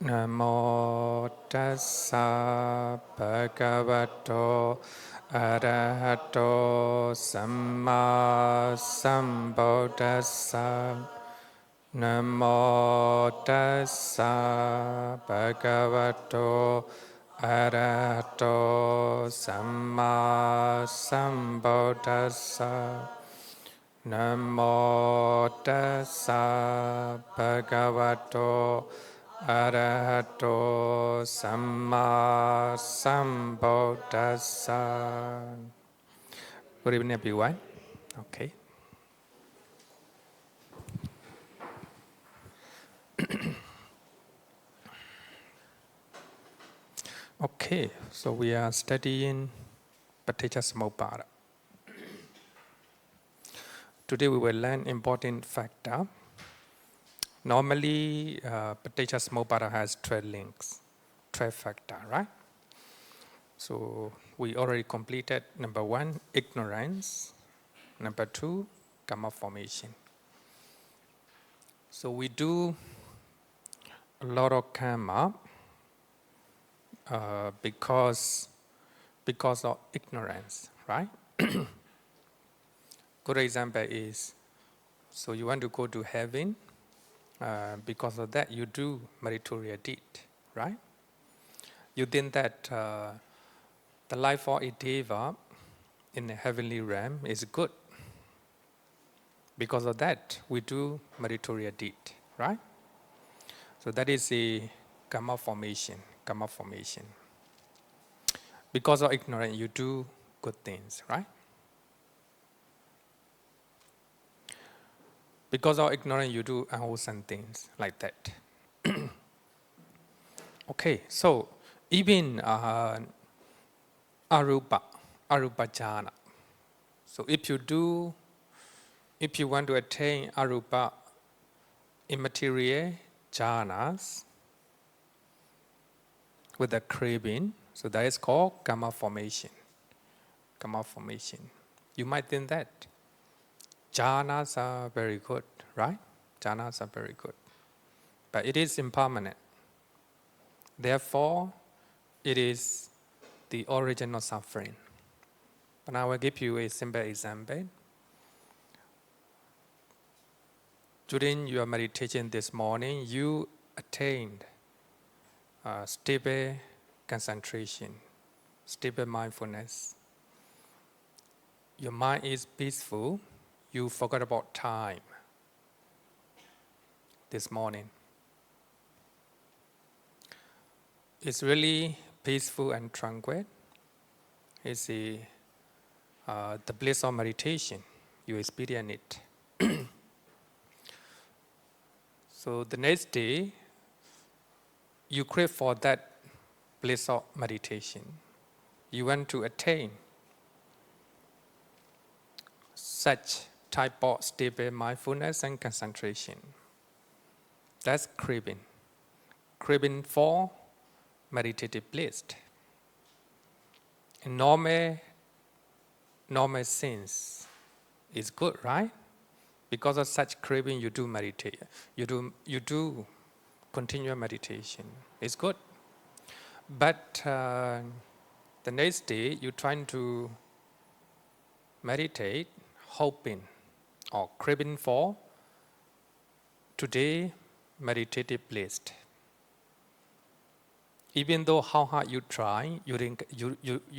Namo tassa bhagavato arahato samma sambuddhassa. Namo tassa bhagavato arahato samma sambuddhassa. Namo tassa bhagavato arahato samma sambuddhassa. Good evening, everyone. Okay. Okay, so we are studying Paticcasamuppada. Today we will learn important factor. Normally, Paticcasamuppada has 12 links, 12 factor, right? So we already completed number 1, ignorance. Number 2, karma formation. So we do a lot of karma because of ignorance, right? Good example is, so you want to go to heaven, because of that you do meritorious deed, right? You think that the life for a deva in the heavenly realm is good. Because of that, we do meritorious deed, right? So that is a karma formation. Because of ignorance, you do good things, right? Because of ignorance, you do unwholesome things like that. Okay, so even arupa jhana. So if you want to attain arupa immaterial jhanas with a craving, so that is called karma formation. You might think that jhanas are very good, right? Jhanas are very good. But it is impermanent. Therefore, it is the origin of suffering. But I will give you a simple example. During your meditation this morning, you attained stable concentration, stable mindfulness. Your mind is peaceful. You forgot about time this morning. It's really peaceful and tranquil. It's the bliss of meditation. You experience it. So the next day, you crave for that bliss of meditation. You want to attain such type of stable mindfulness and concentration. That's craving. Craving for meditative bliss. In normal sense is good, right? Because of such craving, you do meditate. You do continue meditation. It's good. But the next day, you're trying to meditate, hoping or craving for today meditative bliss. Even though how hard you try, you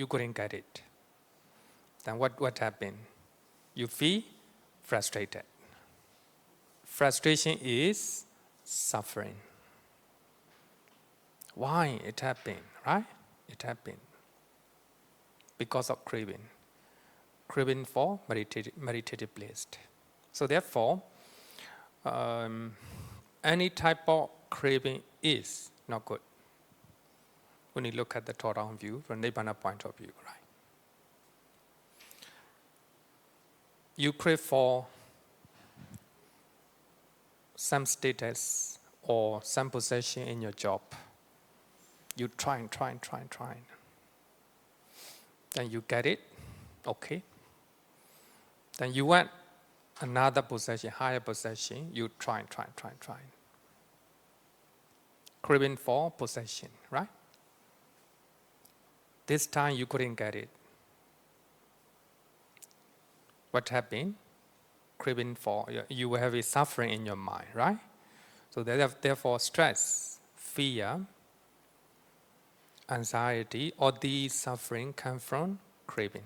couldn't get it. Then what happened? You feel frustrated. Frustration is suffering. Why it happened, right? It happened because of craving. Craving for meditative bliss. So therefore, any type of craving is not good. When you look at the top-down view, from Nibbana point of view, right? You crave for some status or some possession in your job. You try. Then you get it, okay. Then you want another possession, higher possession. You try. craving for possession, right? This time you couldn't get it. What happened? Craving for, you will have a suffering in your mind, right? So therefore stress, fear, anxiety, all these suffering come from craving.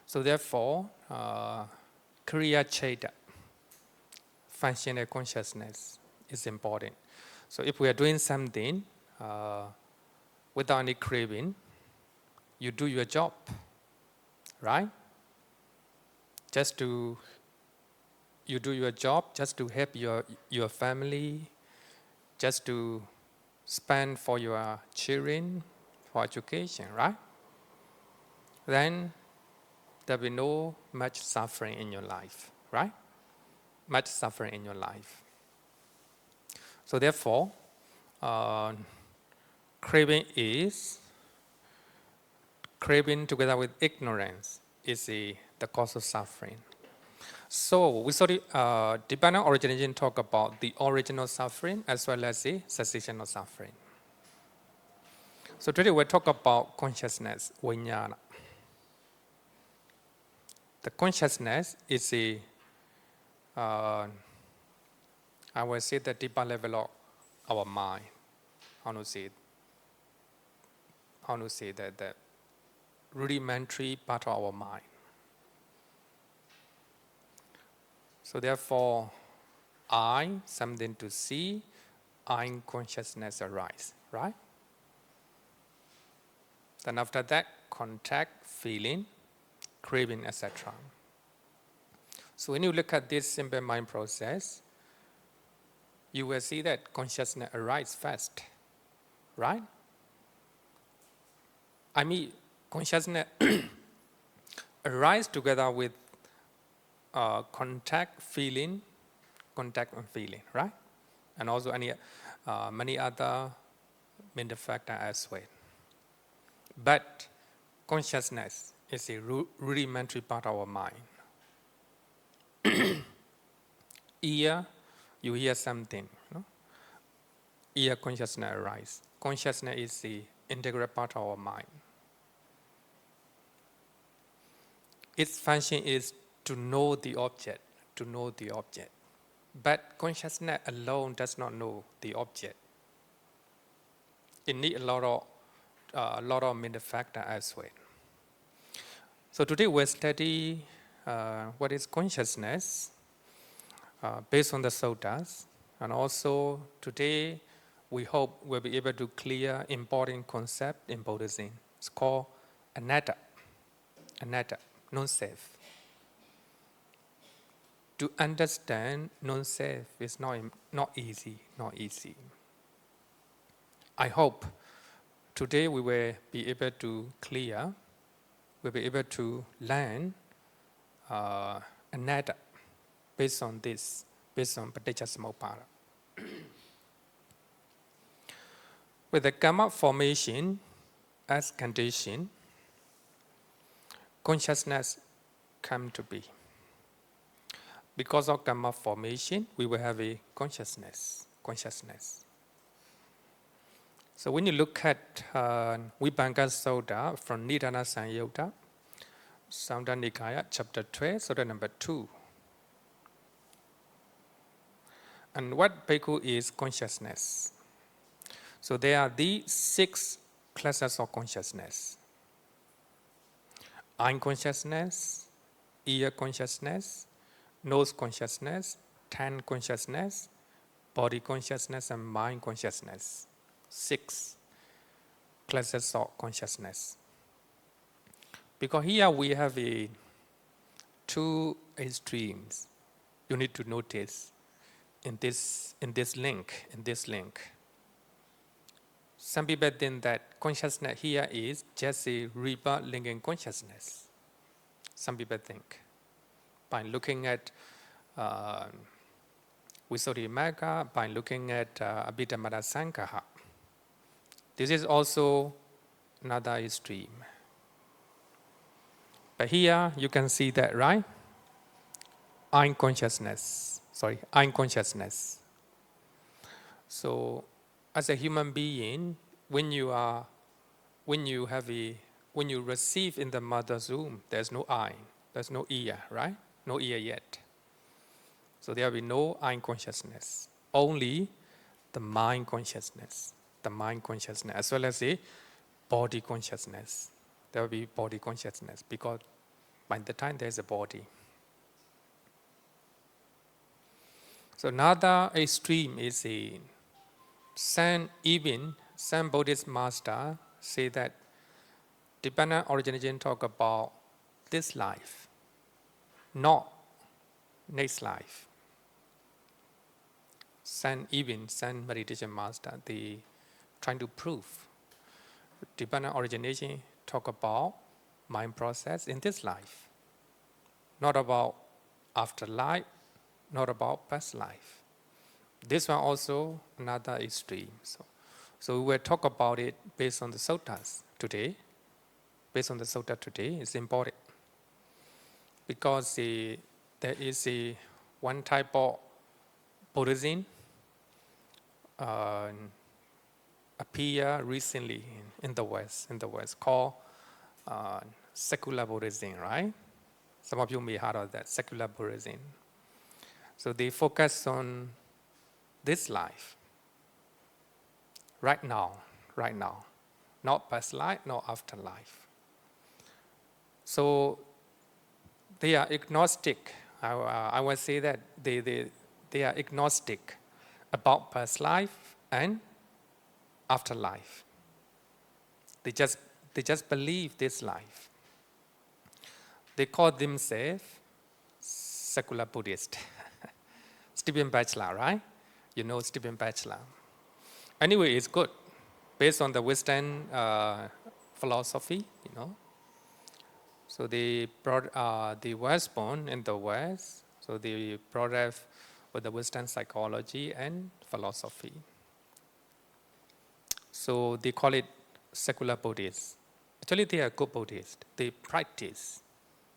So therefore, Kriya Cheta, functional consciousness, is important. So if we are doing something without any craving, you do your job, right? You do your job just to help your family, just to spend for your children, for education, right? Then there will be no much suffering in your life, right? Much suffering in your life. So therefore, craving together with ignorance is the cause of suffering. So we saw the dependent origination talk about the original suffering as well as the cessational suffering. So today we'll talk about consciousness, vijnana. The consciousness is I will say the deeper level of our mind. How to say that the rudimentary part of our mind. So therefore, I, something to see, I consciousness arise, right? Then after that, contact, feeling, craving, etc. So when you look at this simple mind process, you will see that consciousness arises first, right? I mean, consciousness arises together with contact, feeling, right? And also many other mental factors as well. But consciousness is a rudimentary part of our mind. Ear, you hear something. No? Ear consciousness arises. Consciousness is the integral part of our mind. Its function is to know the object, But consciousness alone does not know the object. It needs a lot of mental factors as well. So today we'll study what is consciousness based on the suttas, and also today we hope we'll be able to clear important concept in Buddhism. It's called anatta, non-self. To understand non-self is not easy. I hope today we will be able to clear, we'll be able to learn anatta based on Paticcasamuppada. With the karma formation as condition, consciousness come to be. Because of karma formation, we will have a consciousness. So when you look at Vibhanga Sutta from Nidana Sanyutta, Samdha Nikaya, chapter 12, Sutta number 2. And what bhikkhu is consciousness? So there are these 6 classes of consciousness. Eye consciousness, ear consciousness, nose consciousness, tongue consciousness, body consciousness, and mind consciousness. 6 classes of consciousness. Because here we have 2 extremes. You need to notice in this link. Some people think that consciousness here is just a rebirth linking consciousness. Some people think. By looking at Visuddhimagga, by looking at Abhidhamma Sankara. This is also another extreme. But here you can see that, right? Eye consciousness. So, as a human being, when you receive in the mother's womb, there's no eye, there's no ear, right? No ear yet. So there will be no eye consciousness, only the mind consciousness, as well as the body consciousness. There will be body consciousness because by the time there's a body. So another extreme is a Zen Buddhist master say that dependent origination talk about this life, not next life. Zen meditation master, they trying to prove dependent origination talk about mind process in this life, not about afterlife, not about past life. This one also another extreme. So we will talk about it based on the suttas today. Based on the sutta today, it's important because there is one type of Buddhism appear recently in the West called secular Buddhism, right? Some of you may have heard of that, secular Buddhism. So they focus on this life, right now, not past life, not afterlife. So they are agnostic. I would say that they are agnostic about past life and afterlife. They just believe this life. They call themselves secular Buddhist. Stephen Batchelor, right? You know Stephen Batchelor. Anyway, it's good. Based on the Western philosophy, you know. So they were born in the West. So they brought up with the Western psychology and philosophy. So they call it secular Buddhists. Actually, they are good Buddhists. They practice.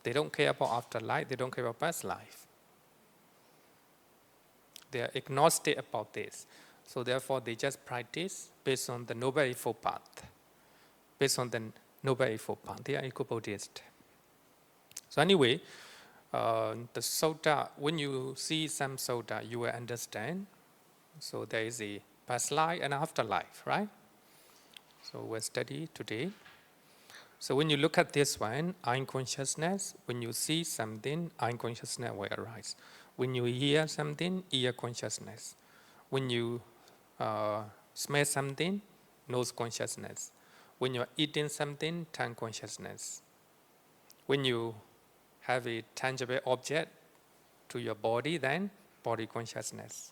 They don't care about afterlife. They don't care about past life. They are agnostic about this. So therefore, they just practice based on the Noble Eightfold Path. Based on the Noble Eightfold Path. They are eco-Buddhist. So anyway, the sutta, when you see some sutta, you will understand. So there is a past life and afterlife, right? So we'll study today. So when you look at this one, eye consciousness, when you see something, eye consciousness will arise. When you hear something, ear consciousness. When you smell something, nose consciousness. When you're eating something, tongue consciousness. When you have a tangible object to your body, then body consciousness.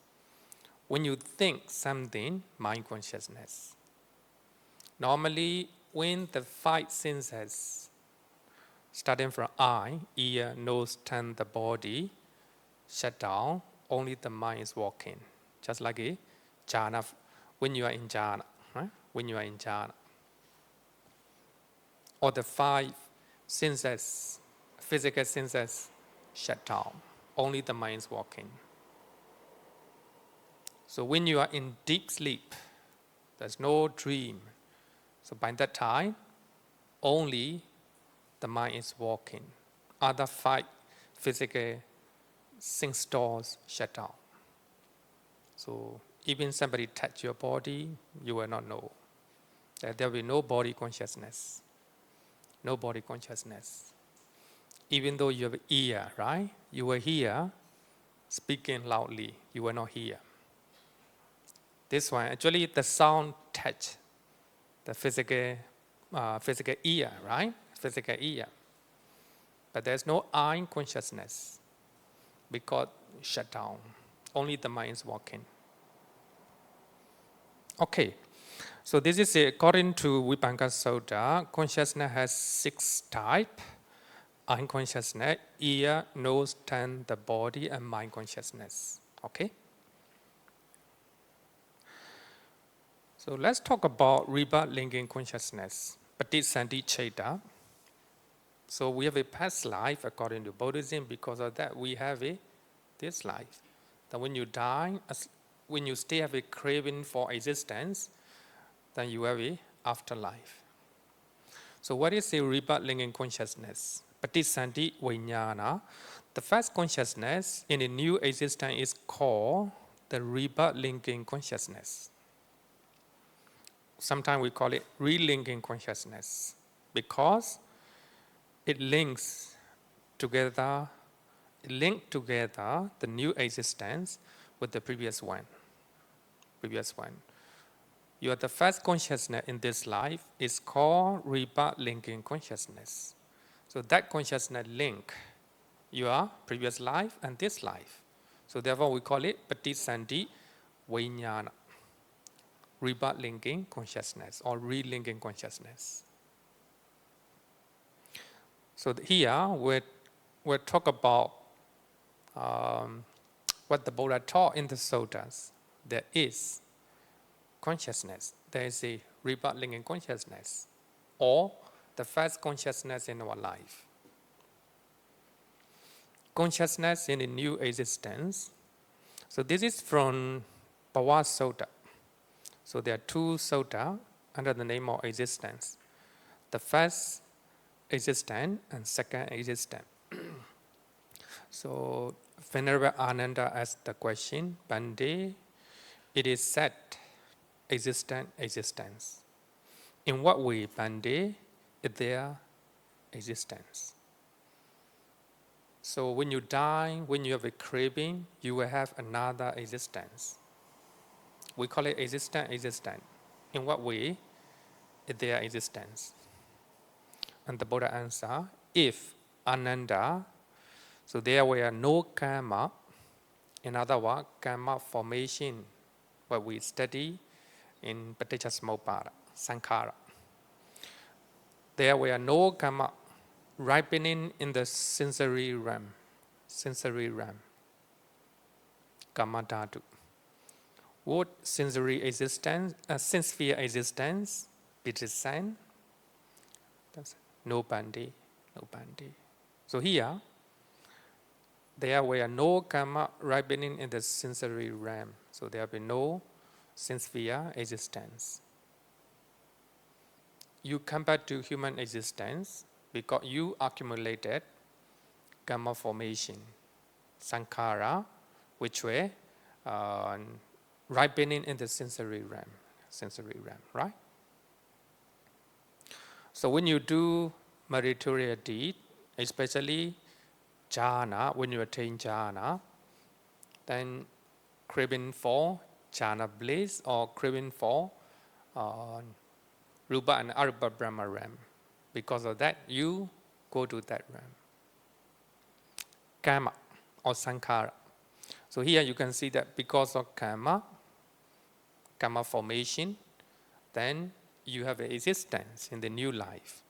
When you think something, mind consciousness. Normally, when the five senses, starting from eye, ear, nose, tongue, the body, shut down, only the mind is walking. Just like a jhana, when you are in jhana, right? When you are in jhana. Or the five senses, physical senses, shut down. Only the mind is walking. So when you are in deep sleep, there's no dream. So by that time, only the mind is walking. Other five physical sense doors shut down. So even somebody touch your body, you will not know. There will be no body consciousness. No body consciousness. Even though you have ear, right? You will hear speaking loudly. You will not hear. This one, actually the sound touch the physical ear, right? Physical ear. But there's no eye consciousness because shut down. Only the mind is walking. Okay, so this is according to Vibhanga Sutta. Consciousness has 6 types. Eye consciousness, ear, nose, tongue, the body, and mind consciousness. Okay? So let's talk about rebirth linking consciousness, Patisandhiccheta. So we have a past life according to Buddhism. Because of that, we have this life. That when you die, when you still have a craving for existence, then you have a afterlife. So what is a rebirth linking consciousness? Patisandhi Vijnana. The first consciousness in a new existence is called the rebirth linking consciousness. Sometimes we call it relinking consciousness because it links together, the new existence with the previous one. You are the first consciousness in this life is called rebirth linking consciousness. So that consciousness link your previous life and this life. So therefore we call it Patisandhi Vijnana, rebirth linking consciousness or relinking consciousness. So here we'll talk about what the Buddha taught in the suttas. There is consciousness. There is a rebirth linking consciousness, or the first consciousness in our life. Consciousness in a new existence. So this is from Bhava Sutta. So there are two sutta under the name of existence. The first existence and second existence. So Venerable Ananda asked the question, Bande, it is said existence. In what way, Bande, is there existence? So when you die, when you have a craving, you will have another existence. We call it existence. In what way is there existence? And the Buddha answered, if Ananda, so there were no karma, in other words, karma formation, what we study in Paticcasamuppada, Sankhara. There were no karma ripening in the sensory realm, karma dhatu. Would sensory existence, sense sphere existence be the same? No Bande. So here, there were no karma ripening in the sensory realm. So there will be no sense sphere existence. You come back to human existence because you accumulated karma formation, sankhara, which were ripening in the sensory realm, right? So when you do meritorious deed, especially jhana, when you attain jhana, then craving for jhana bliss or craving for rupa and arupa brahma realm. Because of that, you go to that realm. Karma or sankhara. So here you can see that because of karma formation, then you have an existence in the new life.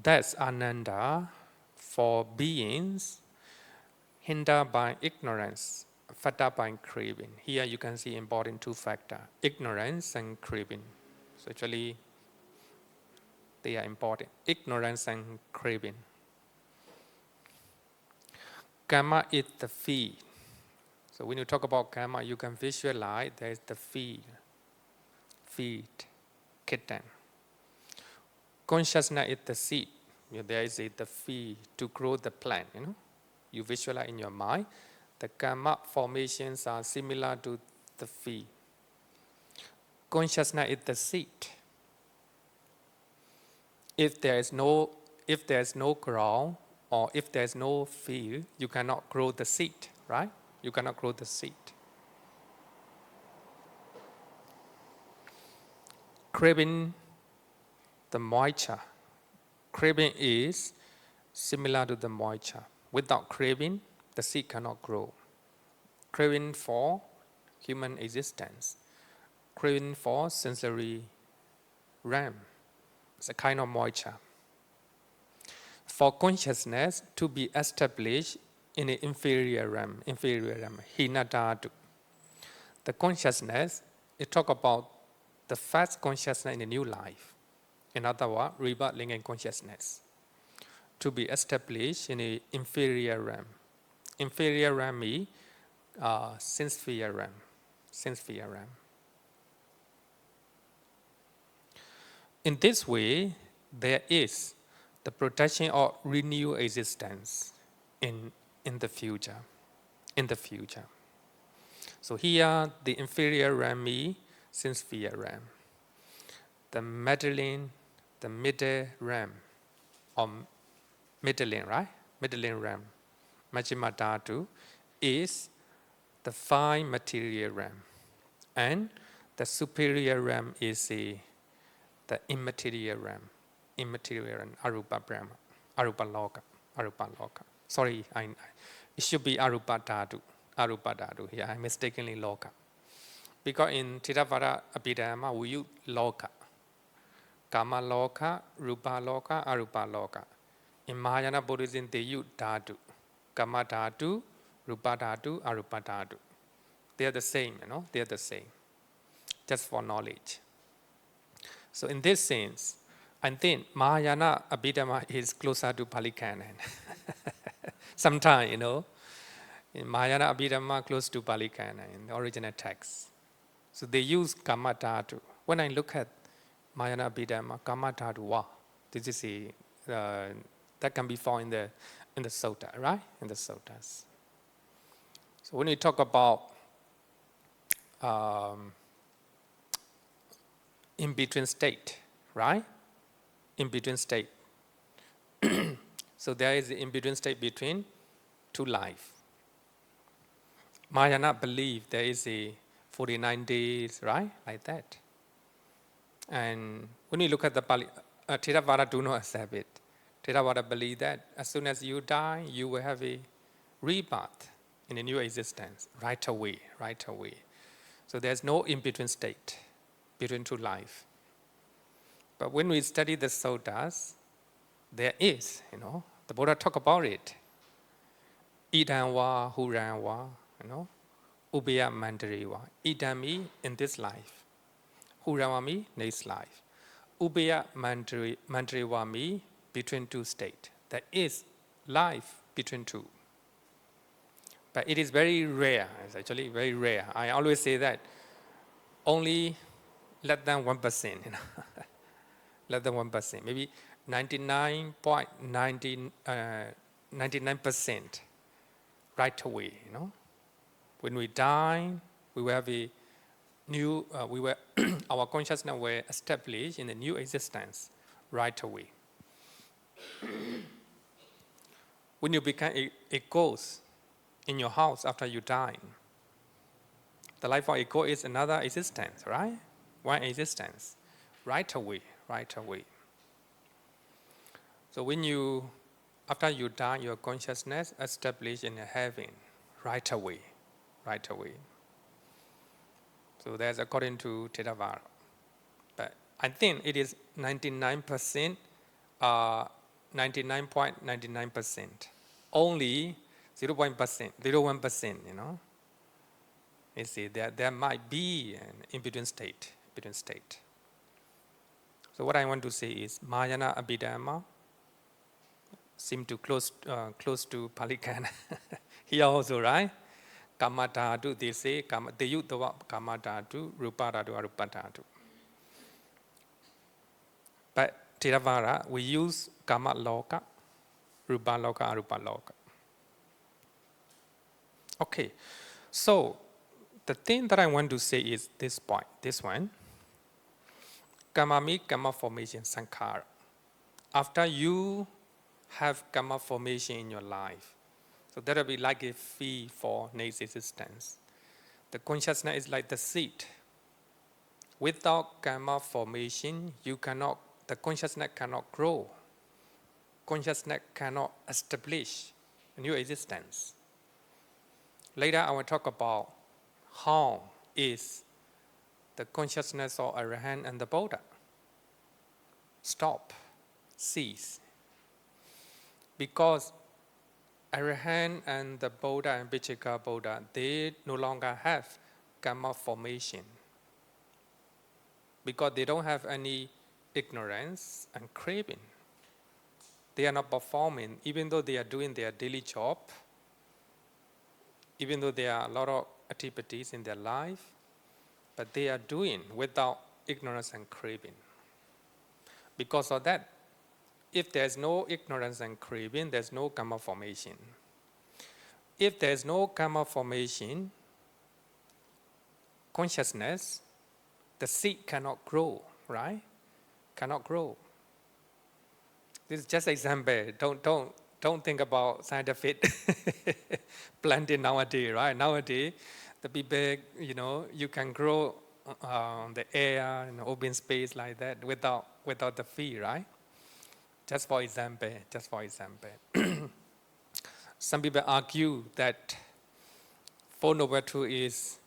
That's Ananda for beings hindered by ignorance, fed by craving. Here you can see important two factors, ignorance and craving. So actually, they are important, ignorance and craving. Karma is the feed. So when you talk about karma, you can visualize there is the feed, kitten. Consciousness is the seed. There is the feed to grow the plant. You visualize in your mind. The karma formations are similar to the feed. Consciousness is the seed. If there is no ground or if there is no field, you cannot grow the seed, right? You cannot grow the seed. Craving the moisture. Craving is similar to the moisture. Without craving, the seed cannot grow. Craving for human existence. Craving for sensory realm. It's a kind of moisture. For consciousness to be established in an inferior realm, hinadadu. The consciousness, it talk about the first consciousness in a new life. In other words, rebirth linking consciousness. To be established in an inferior realm. Inferior realm is sense-sphere realm. Sense-sphere realm. In this way, there is the protection of renewed existence in the future. In the future. So here, the inferior realm is sense-sphere realm. The middling realm, or middling, right? Middling realm, Majjhima Dhatu, is the fine material realm. And the superior realm is the immaterial realm. Immaterial realm, Arupa Brahma, Arupa Loka, Arupa Loka. Sorry, it should be Arupa Dhatu. Arupa Dhatu here, I mistakenly Loka. Because in Theravada Abhidhamma, we use Loka. Kama Loka, Rupa Loka, Arupa Loka. In Mahayana Buddhism, they use Dhatu. Kama Dhatu, Rupa Dhatu, Arupa Dhatu. They are the same, they are the same. Just for knowledge. So in this sense, I think Mahayana Abhidhamma is closer to Pali Canon. Sometimes, in Mahayana Abhidhamma close to Pali Canon, in the original text. So they use Kama Dhatu. When I look at Mahayana Abhidhamma, Kama Dhatu, wow, this is that can be found in the Sutta, right? In the Suttas. So when we talk about in-between state, right? In-between state. So there is the in-between state between two life. Mahayana believe there is a 49 days, right? Like that. And when you look at the Pali, Theravada do not accept it. Theravada believe that as soon as you die, you will have a rebirth in a new existence right away, right away. So there's no in-between state between two life. But when we study the Suttas, there is, the Buddha talk about it. Idam wa, huram wa, ubaya mandari wa. Idam means in this life. Huram means next life. Ubaya mandari wa means between two states. There is life between two. But it is very rare. It's actually very rare. I always say that only less than 1%. Less than 1%. Maybe 99.99% right away. When we die, we will have a new. Our consciousness will establish in a new existence right away. When you become a ghost in your house after you die, the life of a ghost is another existence, right? One existence, right away, right away. So when after you die, your consciousness established in a heaven, right away, right away. So that's according to Theravada. But I think it is 99%, 99.99%. Only 0.1%, You see, there might be an in-between state, So what I want to say is Mahayana Abhidhamma seem to close to Pali Canon. Here also, right? Kama Dhatu, they say, they use the word Kama Dhatu, Rupa Dhatu, Arupa Dhatu. But Theravada, we use Kama Loka, Rupa Loka, Arupa Loka. Okay, so the thing that I want to say is this point, this one. Karma means karma formation, sankhara. After you have karma formation in your life, so that will be like a fee for next existence. The consciousness is like the seed. Without karma formation, the consciousness cannot grow. Consciousness cannot establish a new existence. Later, I will talk about how is the consciousness of Arahant and the Buddha stop, cease. Because Arahant and the Buddha and Vichika Buddha, they no longer have karma formation. Because they don't have any ignorance and craving. They are not performing, even though they are doing their daily job, even though there are a lot of activities in their life, but they are doing without ignorance and craving. Because of that, if there's no ignorance and craving, there's no karma formation. If there's no karma formation, consciousness, the seed cannot grow, right? Cannot grow. This is just an example. Don't think about scientific planting nowadays, right? Nowadays, the people, you can grow the air in open space like that without the fee, right? Just for example. Some people argue that Four Noble Truth is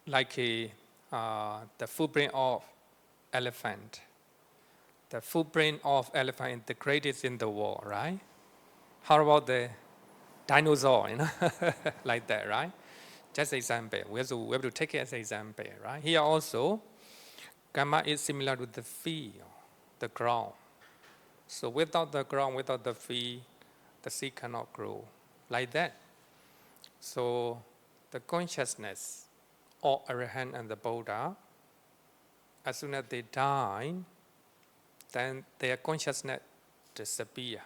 like the footprint of elephant. The footprint of elephant is the greatest in the world, right? How about the dinosaur, like that, right? Just example. We have to take it as an example, right? Here also, karma is similar to the field, the ground. So without the ground, without the field, the seed cannot grow, like that. So the consciousness of Arahant and the Buddha, as soon as they die, then their consciousness disappear.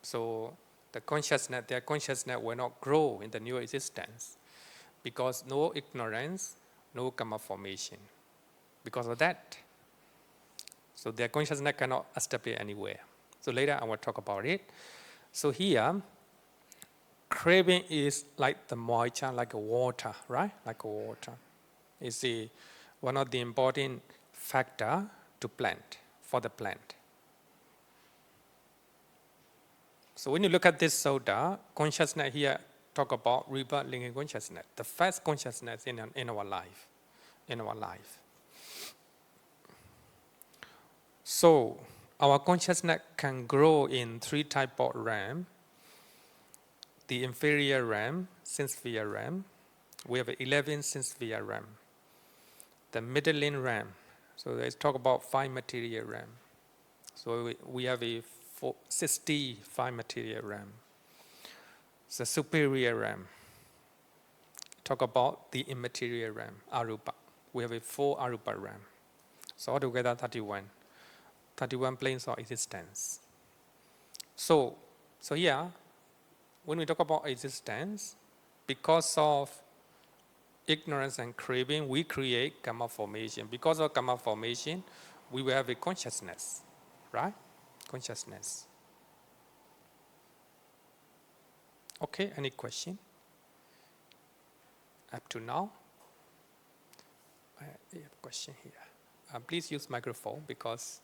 So their consciousness will not grow in the new existence because no ignorance, no karma formation. Because of that, so their consciousness cannot establish anywhere. So later I will talk about it. So here, craving is like the moisture, like a water, right? Like a water. It's one of the important factor to plant, for the plant. So when you look at this soda, consciousness here talk about rebirth linking consciousness, the first consciousness in our life. So our consciousness can grow in three type of realm. The inferior realm, sense sphere realm. We have 11 sense sphere realm. The middling realm. So let's talk about 5 material realm. So we have 65 material realm. The superior realm. Talk about the immaterial realm, arupa. We have 4 arupa realm. So altogether 31 planes of existence. So here, when we talk about existence, because of ignorance and craving, we create karma formation. Because of karma formation, we will have a consciousness, right? Consciousness. Okay, any question? Up to now? I have a question here. Please use microphone because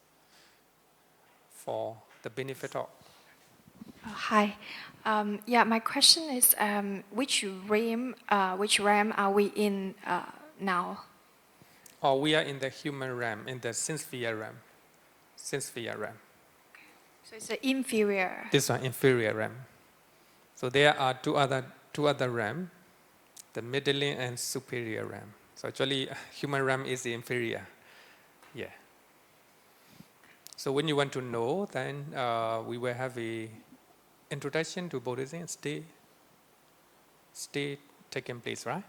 for the benefit of... Hi. My question is, which realm are we in now? Oh, we are in the human realm, in the sense sphere realm. So it's the inferior. This one, inferior realm. So there are two other realms, the middling and superior realm. So actually, human realm is the inferior. Yeah. So when you want to know, then we will have a introduction to Buddhism, stay taking place, right?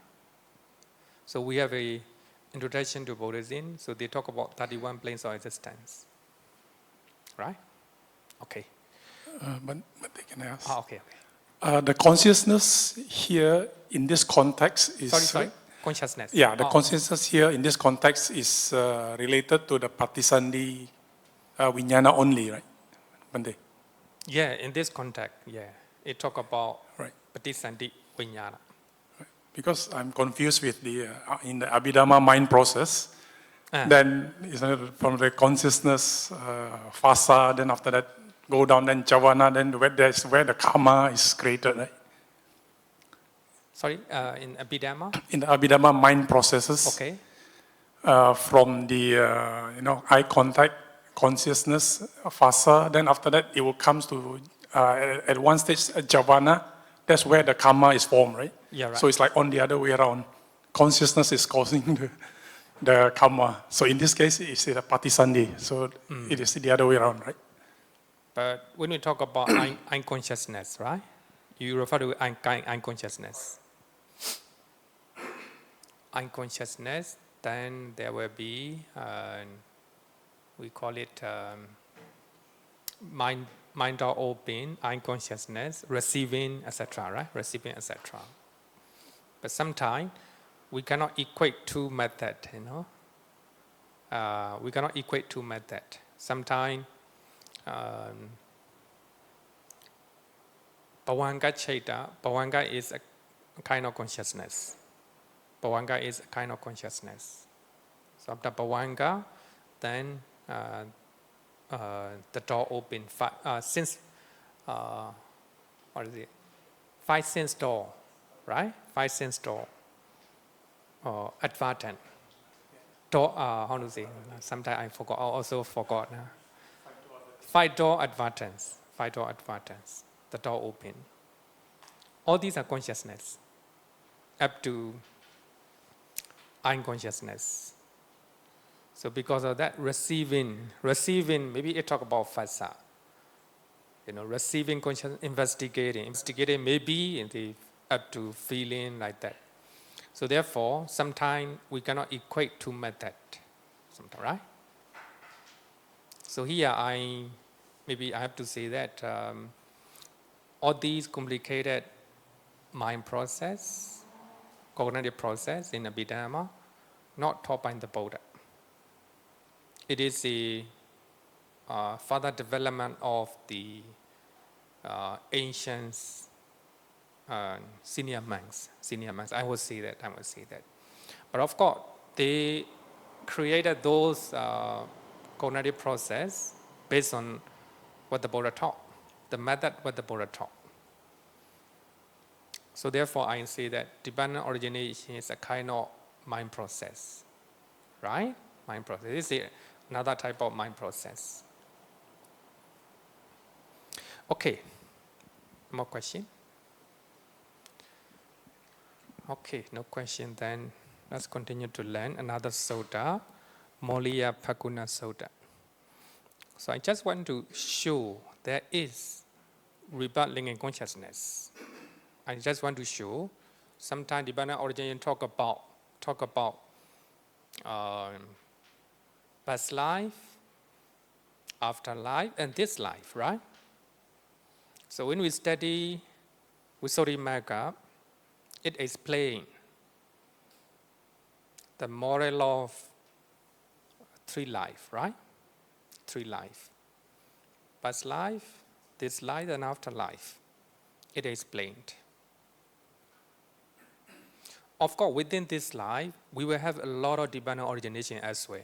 So we have a introduction to Buddhism. So they talk about 31 planes of existence, right? Okay. But they can ask. Okay. The consciousness here in this context is... Sorry? Consciousness. Yeah, the consciousness here in this context is related to the Patisandhi Vijnana only, right? Bande? Yeah, in this context, it talk about right. Patisandhi Vijnana. Right. Because I'm confused with the in the Abhidhamma mind process, then from the consciousness fasa, then after that go down, then Javana, then that's where the karma is created, right? Sorry, in Abhidhamma? In the Abhidhamma mind processes, okay. From the eye contact, consciousness, fasa, then after that it will come to at one stage Javana. That's where the karma is formed, right? Yeah, right. So it's like on the other way around. Consciousness is causing the karma. So in this case, it's a Patisandhi. So it is the other way around, right? But when we talk about unconsciousness, right? You refer to unconsciousness. Unconsciousness, then there will be, we call it mind door open, unconsciousness, receiving, etc., right? Receiving, etc. But sometimes we cannot equate two methods, you know. We cannot equate two methods. Sometimes Bhavanga Chaita, Bhavanga is a kind of consciousness. Bhavanga is a kind of consciousness. So after Bhavanga, then the door open. Since, what is it? 5 sense door, right? 5 sense door. Or advertent. Door, how to say? Sometimes I forgot. I also forgot. 5 door advertence. 5 door advertence. The door open. All these are consciousness. Up to unconsciousness. So because of that, receiving, maybe it talk about fasa. You know, receiving conscious, investigating maybe in the up to feeling like that. So therefore, sometimes we cannot equate two methods, sometimes, right? So here maybe I have to say that all these complicated mind process, cognitive process in Abhidhamma, not taught by the Buddha. It is the further development of the ancient senior monks. I will say that. But of course, they created those cognitive process based on what the Buddha taught, the method what the Buddha taught. So therefore, I say that dependent origination is a kind of mind process, right? Mind process. This is another type of mind process. Okay, more question? Okay, no question, then let's continue to learn another sutta, Moliya Phaguna Sutta. So I just want to show there is rebirth linking consciousness. I just want to show, sometimes dependent origination talk about past life, afterlife, and this life, right? So when we study Visuddhimagga, it explains the moral law of 3 life, right? 3 life. Past life, this life, and afterlife. It explained. Of course, within this life, we will have a lot of dependent origination as well.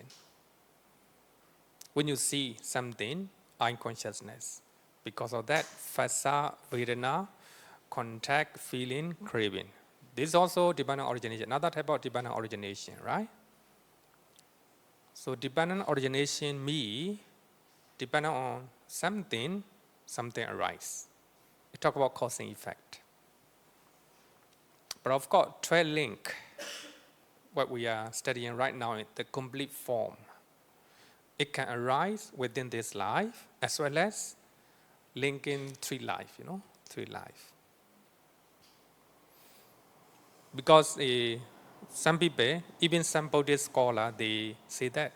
When you see something, unconsciousness. Because of that, phasa, vedana, contact, feeling, craving. This is also dependent origination, another type of dependent origination, right? So dependent origination means dependent on something arises. We talk about cause and effect. But of course, 12 link, what we are studying right now, is the complete form. It can arise within this life as well as linking 3 life, 3 life. Because some people, even some Buddhist scholars, they say that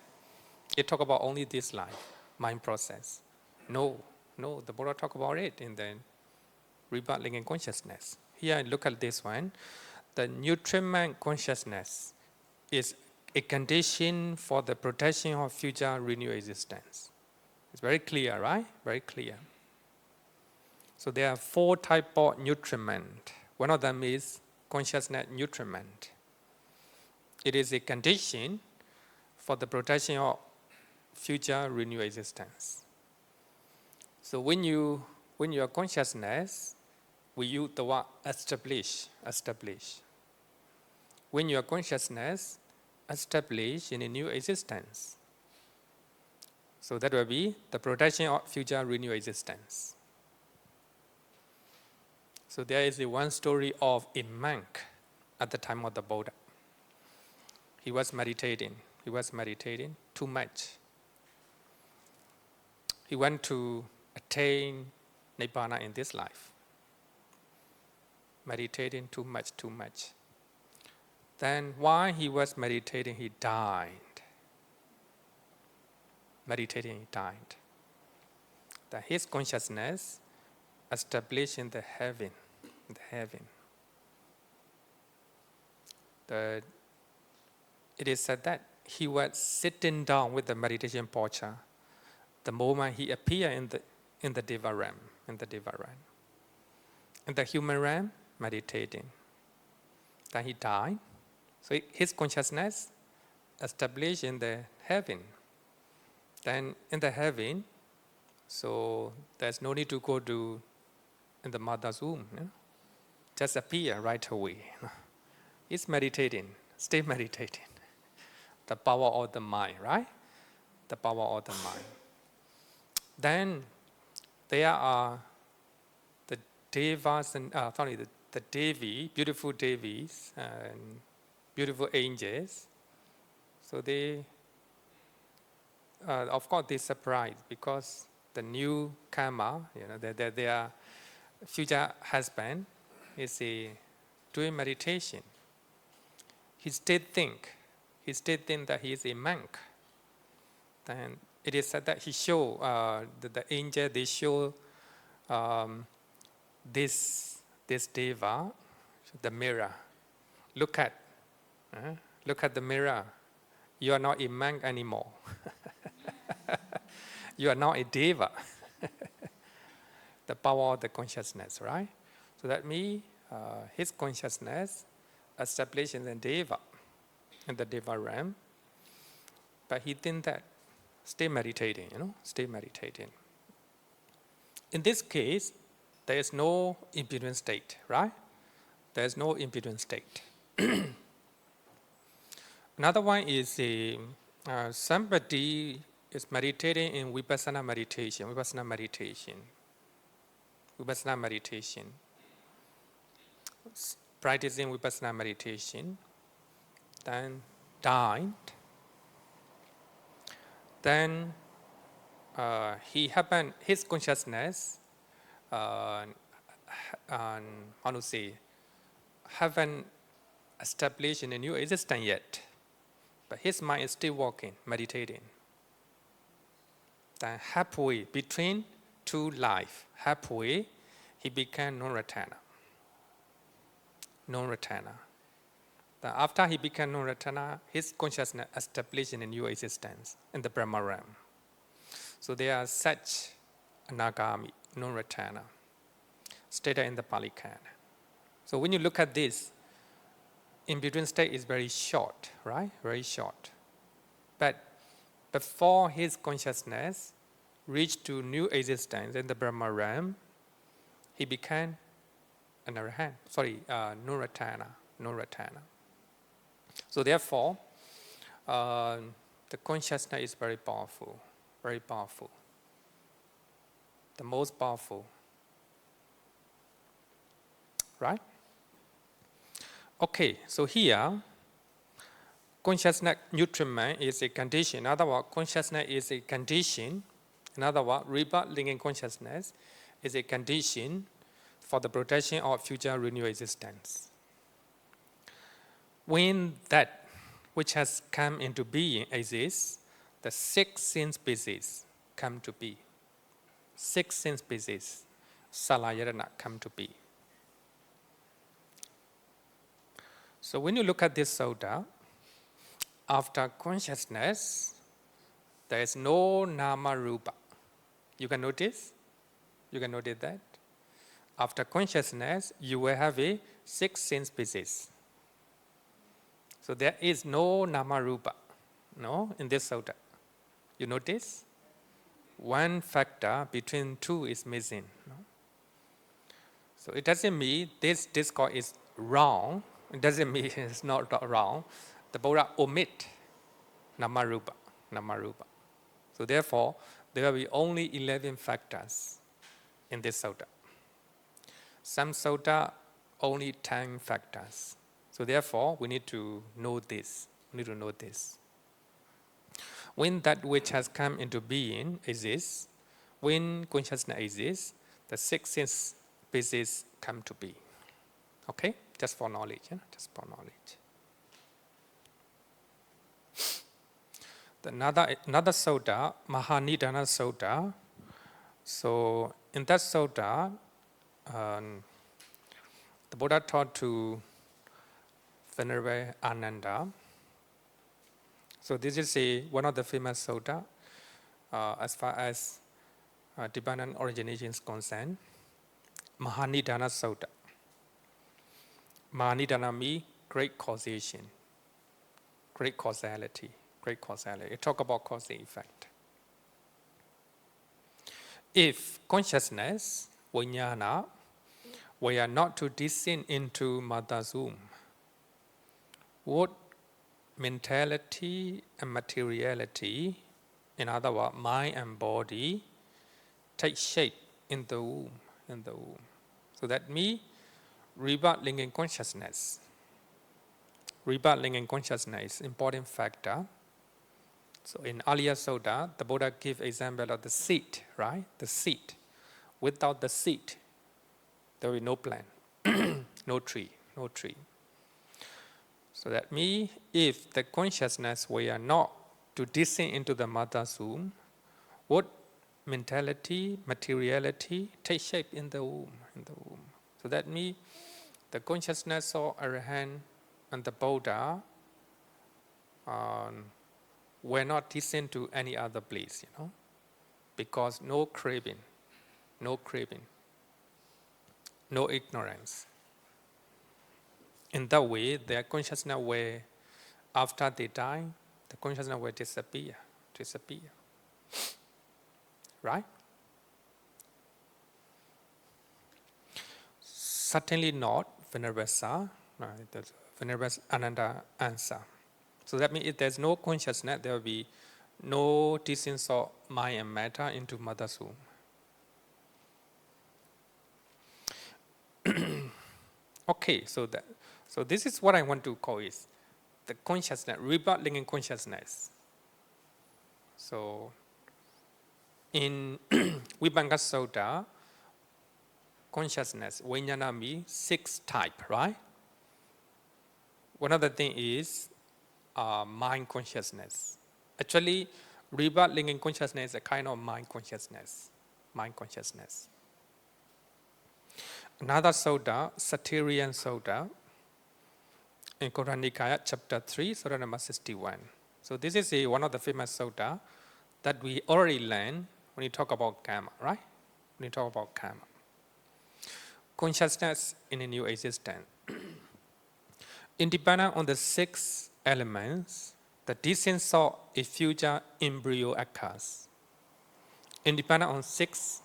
it talk about only this life, mind process. No, the Buddha talk about it in the rebirth linking consciousness. Here, look at this one. The nutriment consciousness is a condition for the protection of future renewed existence. It's very clear, right? Very clear. So there are 4 types of nutriment. One of them is consciousness nutriment. It is a condition for the protection of future renewed existence. So when you are consciousness, we use the word establish. When your consciousness establish in a new existence, so that will be the protection of future renewed existence. So there is one story of a monk at the time of the Buddha. He was meditating too much. He went to attain Nibbana in this life. Meditating too much. Then while he was meditating, he died. Meditating, he died. That his consciousness established in the heaven. It is said that he was sitting down with the meditation posture the moment he appeared in the Deva realm. In the human realm, meditating. Then he died. So his consciousness established in the heaven. Then in the heaven, so there's no need to go to in the mother's womb. Just appear right away. He's meditating, stay meditating. The power of the mind, right? The power of the mind. Then there are the devas and the Devi, beautiful Devis and beautiful angels. So they, of course, they surprised because the new karma, their future husband is doing meditation. He still think that he is a monk. Then it is said that he show the angel. They show this deva, the mirror. Look at the mirror. You are not a monk anymore. You are now a deva. The power of the consciousness, right? So that means his consciousness established in the deva realm. But he didn't that. Stay meditating, stay meditating. In this case, there is no impediment state, right? There is no impediment state. Another one is somebody is meditating in vipassana meditation. Practicing vipassana meditation, then died. Then his consciousness, haven't established in a new existence yet, but his mind is still working, meditating. Then halfway between two life, he became non-returner. Then after he became non-returner, his consciousness established in a new existence in the Brahma realm. So they are such anagami, non-returner, stated in the Pali Canon. So when you look at this, in-between state is very short, right? Very short. But before his consciousness reached to new existence in the Brahma realm, he became an arahant. Non-returner. So therefore, the consciousness is very powerful. The most powerful. Right? Okay, so here, consciousness nutriment is a condition. In other words, consciousness is a condition. In other words, rebirth linking consciousness is a condition for the protection of future renewed existence. When that which has come into being exists, the 6 sin species come to be. 6 sin species, salayarana, come to be. So when you look at this sutta, after consciousness, there is no nama rupa. You can notice that. After consciousness, you will have a 6 sin species. So there is no nama rupa, in this sutta. You notice? One factor between 2 is missing. So it doesn't mean this discourse is wrong. It doesn't mean it's not wrong. The Buddha omit nama rupa. So therefore, there will be only 11 factors in this sutta. Some sutta only 10 factors. So therefore, we need to know this. When that which has come into being exists, when consciousness exists, the six sense bases come to be. Okay? Just for knowledge, just for knowledge. Another sutta, Mahanidana Sutta. So in that sutta, the Buddha taught to Venerable Ananda. So this is one of the famous sutta as far as dependent origination is concerned. Mahanidana Sutta. Mahanidana means great causation, great causality, great causality. It talk about cause and effect. If consciousness, vijnana, were not to descend into mother's womb, would mentality and materiality, in other words, mind and body, take shape in the womb, So that means rebirth linking consciousness. Rebirth linking consciousness is important factor. So in earlier sutta, the Buddha gave example of the seed, right? The seed. Without the seed, there will be no plant, no tree. So that means if the consciousness were not to descend into the mother's womb, would mentality, materiality take shape in the womb, So that means the consciousness of Arahant and the Buddha were not descend to any other place, because no craving, no ignorance. In that way, their consciousness were, after they die, the consciousness will disappear. Right? Certainly not, Venerable Sa. Venerable Ananda answer. So that means if there's no consciousness, there will be no descent of mind and matter into mother's womb. Okay, so this is what I want to call is the consciousness, rebirth linking consciousness. So in Vibhanga Sutta, consciousness, vijnana means 6 types, right? One of the things is mind consciousness. Actually, rebirth linking consciousness is a kind of mind consciousness. Another sutta, Satiryan Sutta, in Kotta Nikaya, chapter 3, sutta number 61. So this is one of the famous sutta that we already learned when you talk about karma, right? When you talk about karma. Consciousness in a new existence. Independent on the 6 elements, the descent of a future embryo occurs. Independent on 6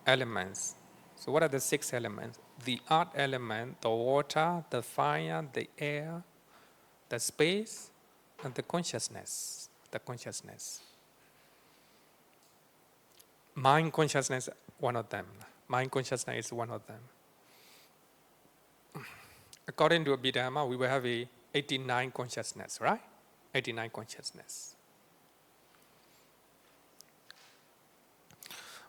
elements. So what are the 6 elements? The earth element, the water, the fire, the air, the space, and the consciousness. Mind consciousness, one of them. Mind consciousness is one of them. According to Abhidhamma, we will have 89 consciousness, right? 89 consciousness.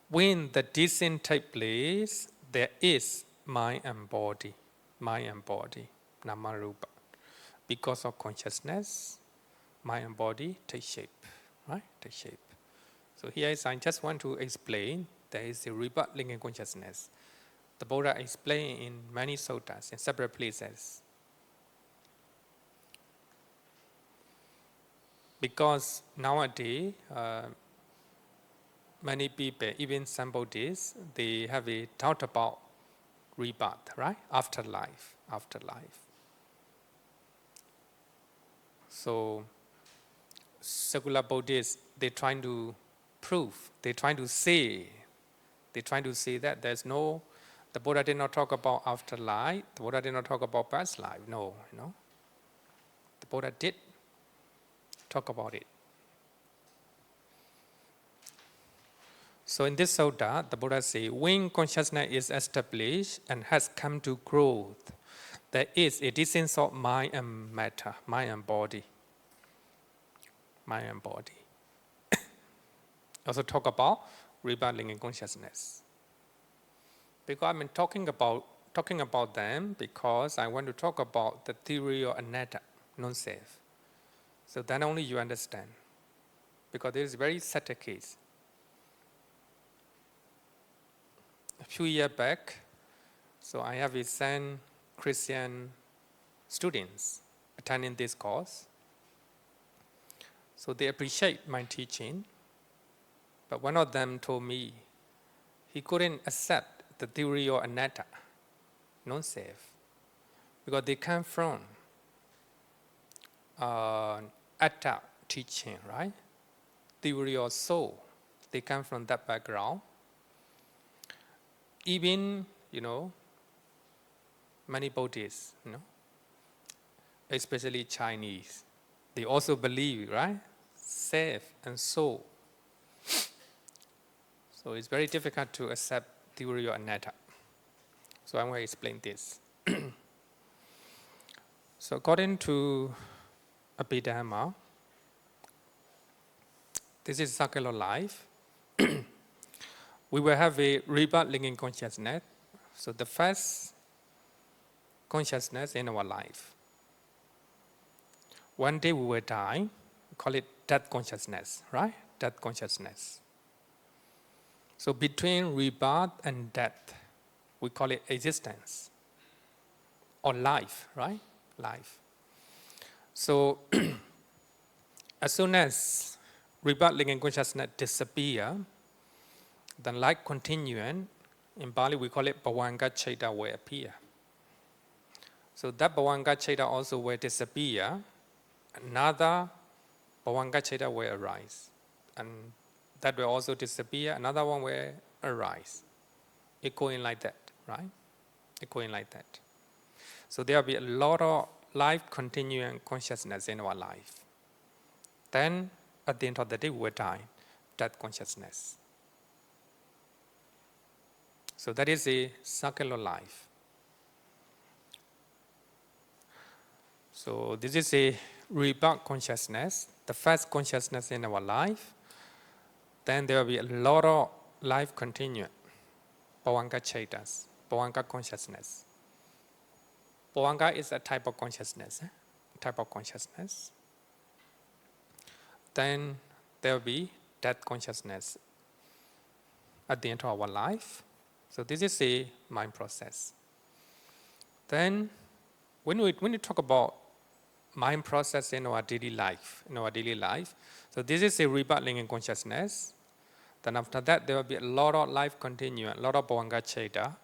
When the descent takes place, there is mind and body, nama rupa. Because of consciousness, mind and body take shape, right? Take shape. So here I just want to explain there is a rebirth linking consciousness. The Buddha explained in many suttas in separate places. Because nowadays, many people, even some Buddhists, they have a thought about rebirth, right? Afterlife. So, secular Buddhists, they trying to prove, they trying to say that there's no, the Buddha did not talk about afterlife, the Buddha did not talk about past life, no, The Buddha did talk about it. So in this sutta, the Buddha says, when consciousness is established and has come to growth, there is a descent of mind and matter, mind and body. Also talk about rebirth linking consciousness. Because I've been talking about them because I want to talk about the theory of anatta, non-self. So then only you understand. Because this is a very subtle case. A few years back, so I have sent Christian students attending this course. So they appreciate my teaching, but one of them told me he couldn't accept the theory of anatta, non-self, because they come from atta teaching, right? Theory of soul. They come from that background. Even, many Buddhists, especially Chinese, they also believe, right? Self and soul. So it's very difficult to accept theory of anatta. So I'm going to explain this. So according to Abhidhamma, this is circular life. We will have a rebirth linking consciousness. So the first consciousness in our life. One day we will die. We call it death consciousness, right? Death consciousness. So between rebirth and death, we call it existence or life, right? Life. So as soon as rebirth linking consciousness disappear, then life continuing, in Bali we call it Bhavanga Chaita will appear. So that Bhavanga Chaita also will disappear, another Bhavanga Chaita will arise. And that will also disappear, another one will arise. Echoing like that, right? Echoing like that. So there will be a lot of life continuing consciousness in our life. Then at the end of the day we will die, death consciousness. So that is a circular life. So this is a rebirth consciousness, the first consciousness in our life. Then there will be a lot of life continuing, Bhavanga Chaitas, Bhavanga consciousness. Bhavanga is a type of consciousness, type of consciousness. Then there will be death consciousness at the end of our life. So this is a mind process. Then when we talk about mind process in our daily life, so this is a rebirth linking consciousness. Then after that there will be a lot of life continuing, a lot of Bhavanga Chaita.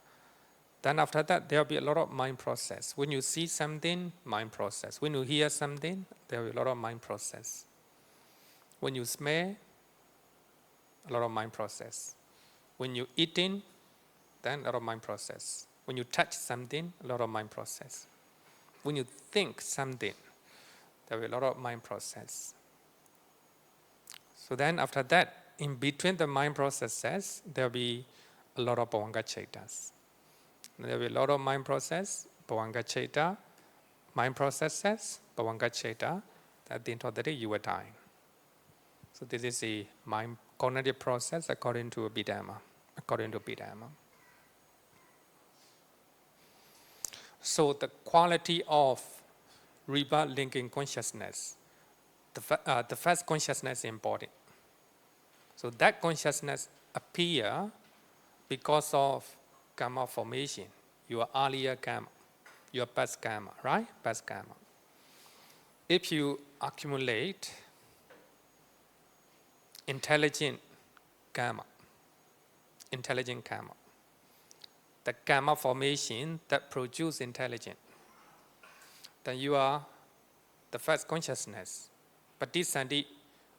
Then after that there will be a lot of mind process. When you see something, mind process. When you hear something, there will be a lot of mind process. When you smell, a lot of mind process. When you eating, then a lot of mind process. When you touch something, a lot of mind process. When you think something, there will be a lot of mind process. So then after that, in between the mind processes, there will be a lot of Bhavanga Chaitas. There will be a lot of mind process, Bhavanga Chaita, mind processes, Bhavanga Chaita. At the end of the day, you will die. So this is a mind cognitive process according to Abhidhamma. So the quality of rebirth linking consciousness, the first consciousness is important. So that consciousness appear because of karma formation, your earlier karma, your past karma, right? Past karma. If you accumulate intelligent karma, the karma formation that produce intelligence, then you are the first consciousness. Patisandhi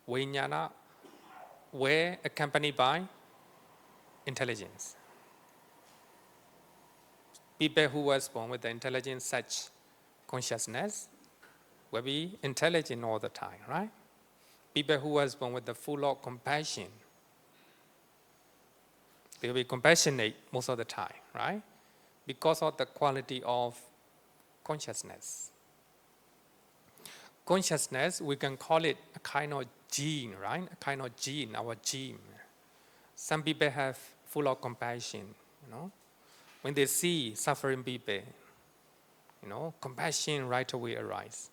Vijnana were accompanied by intelligence. People who was born with the intelligence, such consciousness, will be intelligent all the time, right? People who was born with the full of compassion, they will be compassionate most of the time, right? Because of the quality of consciousness. Consciousness, we can call it a kind of gene, right? A kind of gene, our gene. Some people have full of compassion, When they see suffering people, compassion right away arises.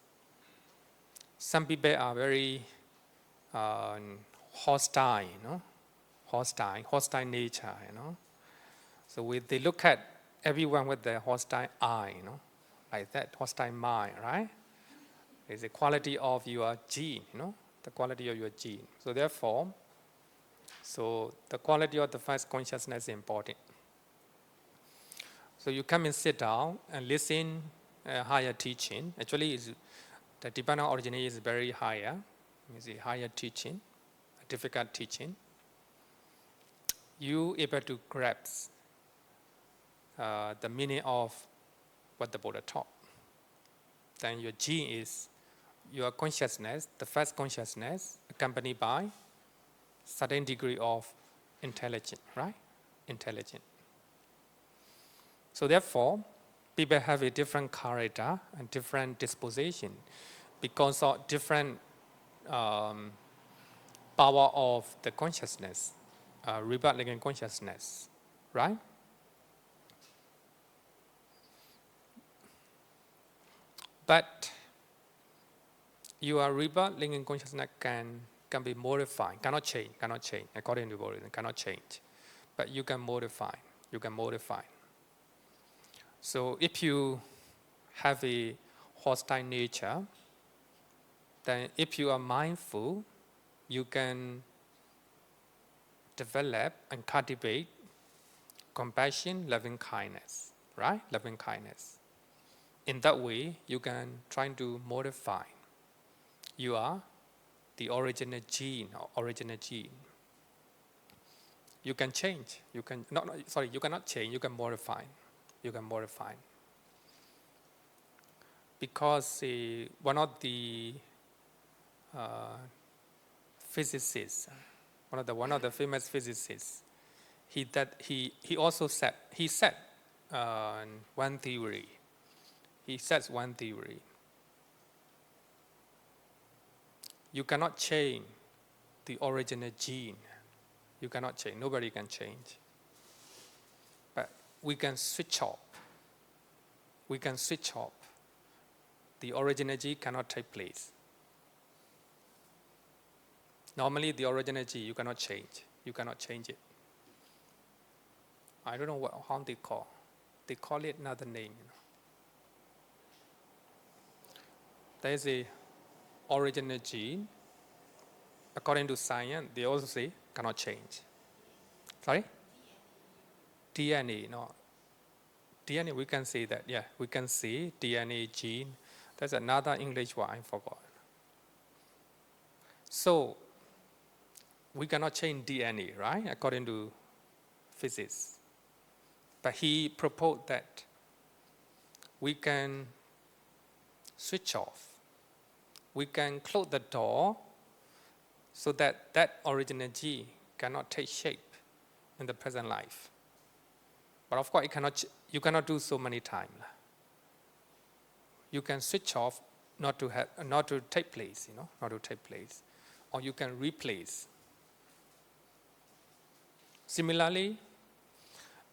Some people are very hostile, hostile nature, So they look at everyone with the hostile eye, like that, hostile mind, right? It's the quality of your gene, the quality of your gene. So therefore, the quality of the first consciousness is important. So you come and sit down and listen higher teaching. Actually, the Tibetan origin is very higher. It's a higher teaching, a difficult teaching. You able to grasp the meaning of what the Buddha taught. Then your gene is your consciousness, the first consciousness, accompanied by certain degree of intelligence, right? Intelligent. So therefore, people have a different character and different disposition because of different power of the consciousness, rebirth living consciousness, right? But your rebirth living consciousness can be modified, cannot change, according to Buddhism, cannot change. But you can modify. So if you have a hostile nature, then if you are mindful, you can develop and cultivate compassion, loving kindness, right? Loving kindness. In that way, you can try to modify the original gene or original gene. You can change. You cannot change. You can modify. Because one of the physicists, one of the famous physicists, he said one theory. He says one theory. You cannot change the original gene. You cannot change. Nobody can change. But we can switch off. The original gene cannot take place. Normally, the original gene you cannot change. You cannot change it. I don't know how they call. They call it another name. There is a original gene. According to science, they also say cannot change. Sorry? DNA, no. DNA, we can say that, yeah. We can see DNA gene. There's another English word, I forgot. So, we cannot change DNA, right? According to physics. But he proposed that we can switch off. We can close the door so that original gene cannot take shape in the present life. But of course, you cannot do so many times. You can switch off not to take place, or you can replace. Similarly,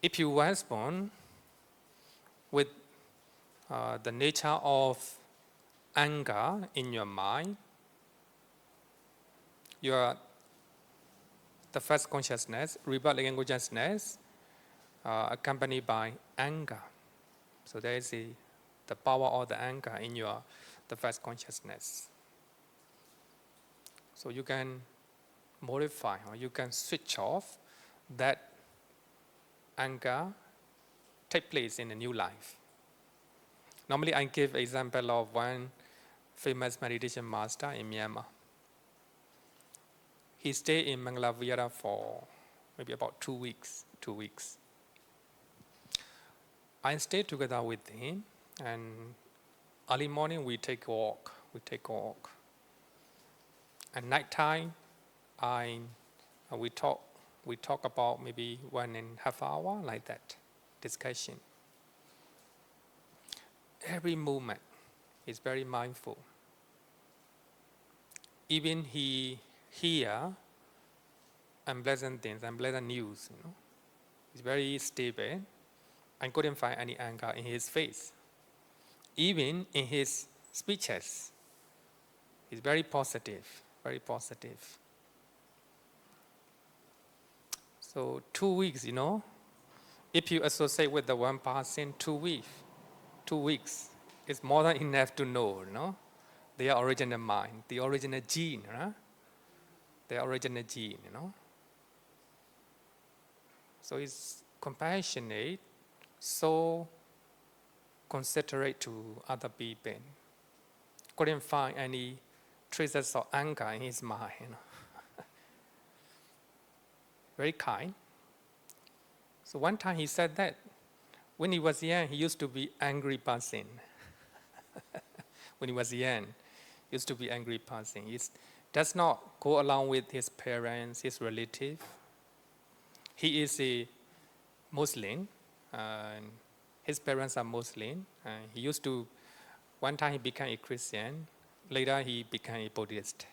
if you were born with the nature of anger in your mind, the first consciousness, rebirth living consciousness, accompanied by anger. So there is the power of the anger in the first consciousness. So you can modify or you can switch off that anger, take place in a new life. Normally, I give example of one famous meditation master in Myanmar. He stayed in Mangala for maybe about 2 weeks. I stayed together with him, and early morning we take a walk. At night time, we talk about maybe 1.5 hours, like that, discussion. Every moment is very mindful. Even he hear unpleasant things, unpleasant news, He's very stable. I couldn't find any anger in his face. Even in his speeches, he's very positive, very positive. So 2 weeks, if you associate with the one person 2 weeks is more than enough to know, their original mind, the original gene, their original gene, So he's compassionate, so considerate to other people. Couldn't find any traces of anger in his mind. Very kind. So one time he said that when he was young, he used to be angry person. When he was young, he used to be angry person. He does not go along with his parents, his relative. He is a Muslim. His parents are Muslim. He used to, one time he became a Christian. Later he became a Buddhist.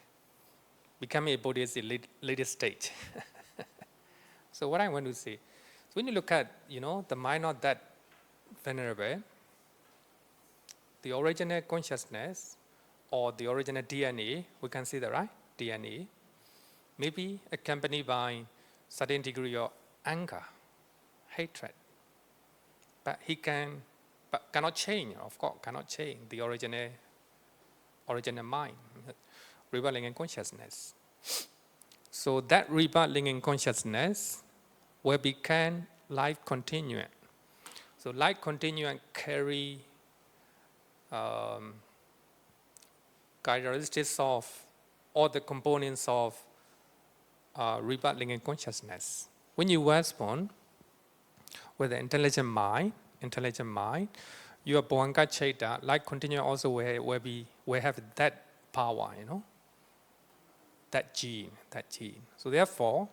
Becoming a Buddhist is later stage. So what I want to say, when you look at, the mind not that vulnerable, the original consciousness or the original DNA, we can see that, right? DNA, maybe accompanied by certain degree of anger, hatred. But cannot change, of course, cannot change the original mind, rebelling in consciousness. So that rebelling in consciousness will become life continuum. So life continuum carry characteristics of all the components of rebelling in consciousness. When you were born with an intelligent mind, your Bhavanga Chaita, life continuum also will have that power, that gene. So therefore,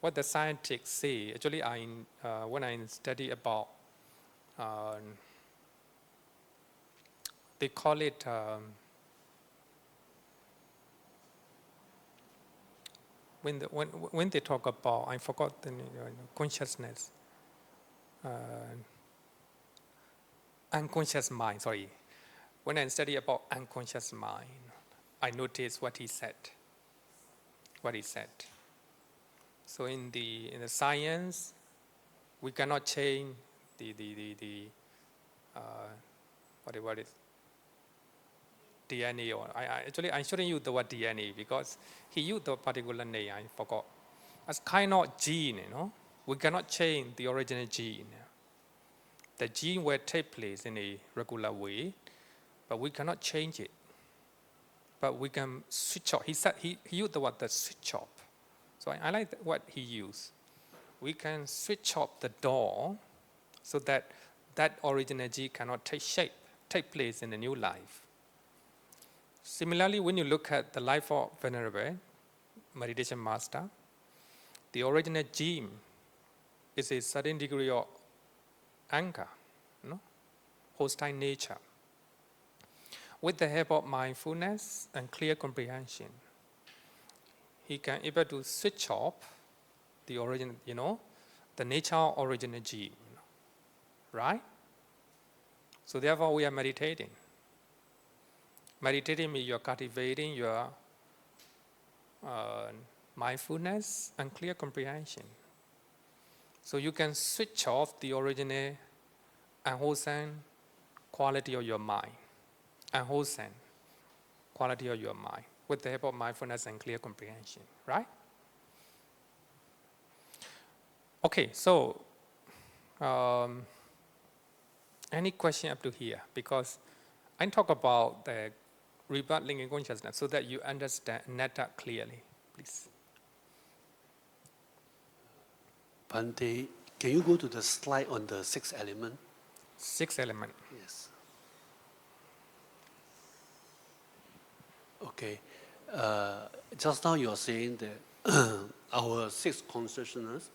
what the scientists say, actually when I study about, they call it, when they talk about, I forgot the consciousness, unconscious mind, sorry. When I study about unconscious mind, I noticed what he said. So in the science, we cannot change what is DNA, or I'm showing you the word DNA because he used the particular name, I forgot. As kind of gene, we cannot change the original gene. The gene will take place in a regular way, but we cannot change it. But we can switch off. He said he used the word the switch off. So I like what he used. We can switch off the door so that original gene cannot take place in a new life. Similarly, when you look at the life of Venerable meditation master, the original gene is a certain degree of anger, hostile nature. With the help of mindfulness and clear comprehension, he can able to switch off the origin, the nature of original gene, right? So therefore, we are meditating. Meditating means you are cultivating your mindfulness and clear comprehension. So you can switch off the original unwholesome quality of your mind, unwholesome quality of your mind, with the help of mindfulness and clear comprehension, right? Okay, so any question up to here? Because I talk about the rebirthing in consciousness so that you understand Netta clearly, please. Bhante, can you go to the slide on the sixth element? Sixth element. Yes. Okay. Just now you are saying that our sixth consciousness,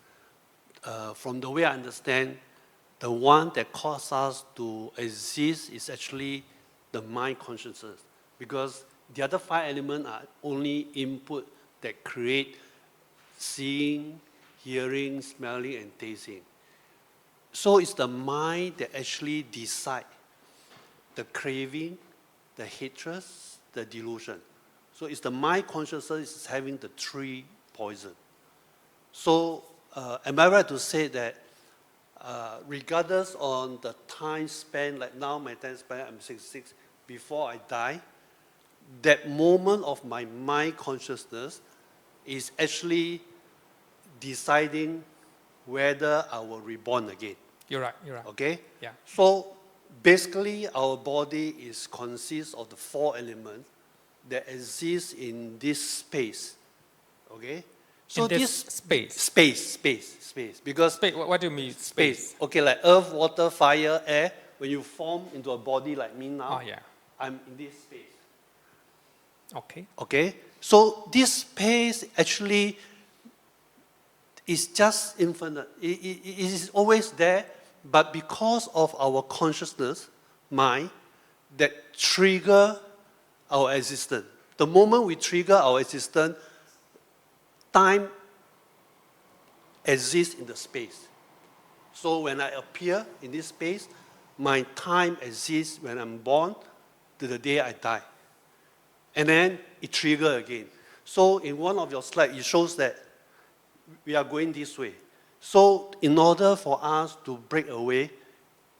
from the way I understand, the one that causes us to exist is actually the mind consciousness, because The other 5 elements are only input that create seeing, hearing, smelling, and tasting. So it's the mind that actually decide the craving, the hatred, the delusion. So it's the mind consciousness is having the 3 poison. So am I right to say that regardless on the time span, like now my time span, I'm 66, before I die, that moment of my mind consciousness is actually deciding whether I will reborn again. You're right, you're right. Okay? Yeah. So basically our body consists of the 4 elements that exist in this space. Okay? So In this space. Space. Because Space. What do you mean space. Okay, like earth, water, fire, air. When you form into a body like me now, Oh, yeah. I'm in this space. Okay. Okay? So this space actually is just infinite. It is always there, but because of our consciousness, mind, that trigger our existence. The moment we trigger our existence, time exists in the space. So when I appear in this space, my time exists when I'm born to the day I die. And then it triggers again. So in one of your slides, it shows that we are going this way. So in order for us to break away,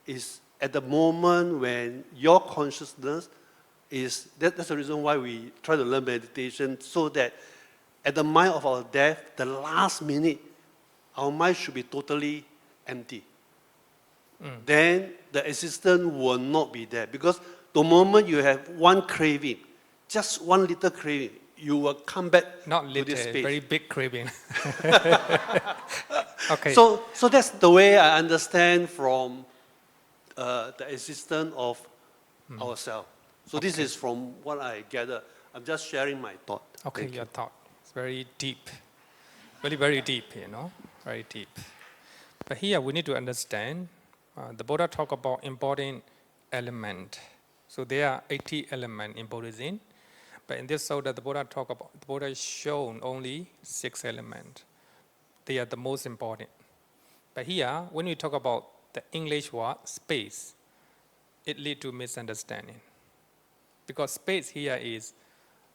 is at the moment when your consciousness is, that's the reason why we try to learn meditation, so that at the mind of our death, the last minute, our mind should be totally empty. Then the existence will not be there. Because the moment you have one craving, just one little craving, you will come back Not to little, this space. very big craving. Okay. So that's the way I understand from the existence of ourselves. So this is from what I gather. I'm just sharing my thought. Okay, Thank your you. thought. It's very deep. Very, very deep, very deep. But here we need to understand, the Buddha talk about embodied element. So there are 80 elements in Buddhism. But in this Sutta, the Buddha is shown only 6 elements. They are the most important. But here, when we talk about the English word space, it leads to misunderstanding. Because space here is,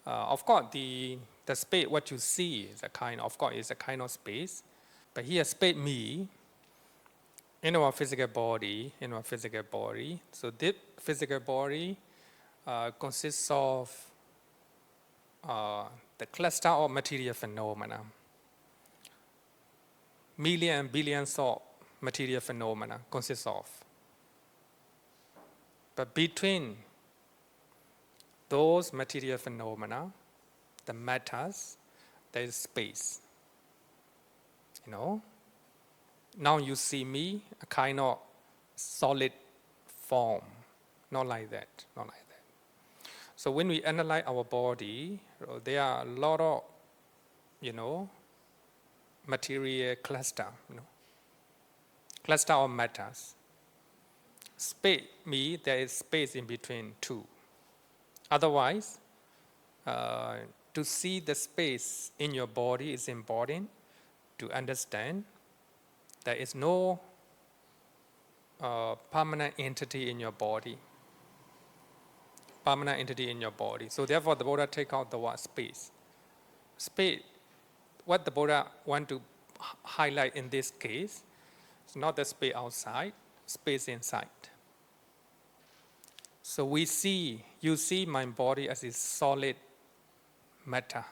of course, the space, what you see is a kind of space. But here, space me, in our physical body, so this physical body consists of the cluster of material phenomena, millions and billions of material phenomena consists of. But between those material phenomena, the matters, there is space. Now you see me, a kind of solid form, not like that. So when we analyze our body, there are a lot of, material cluster, cluster of matters. Space, there is space in between two. Otherwise, to see the space in your body is important to understand there is no permanent entity in your body. So therefore, the Buddha take out the word space. Space, what the Buddha want to highlight in this case, is not the space outside, space inside. So you see my body as a solid matter,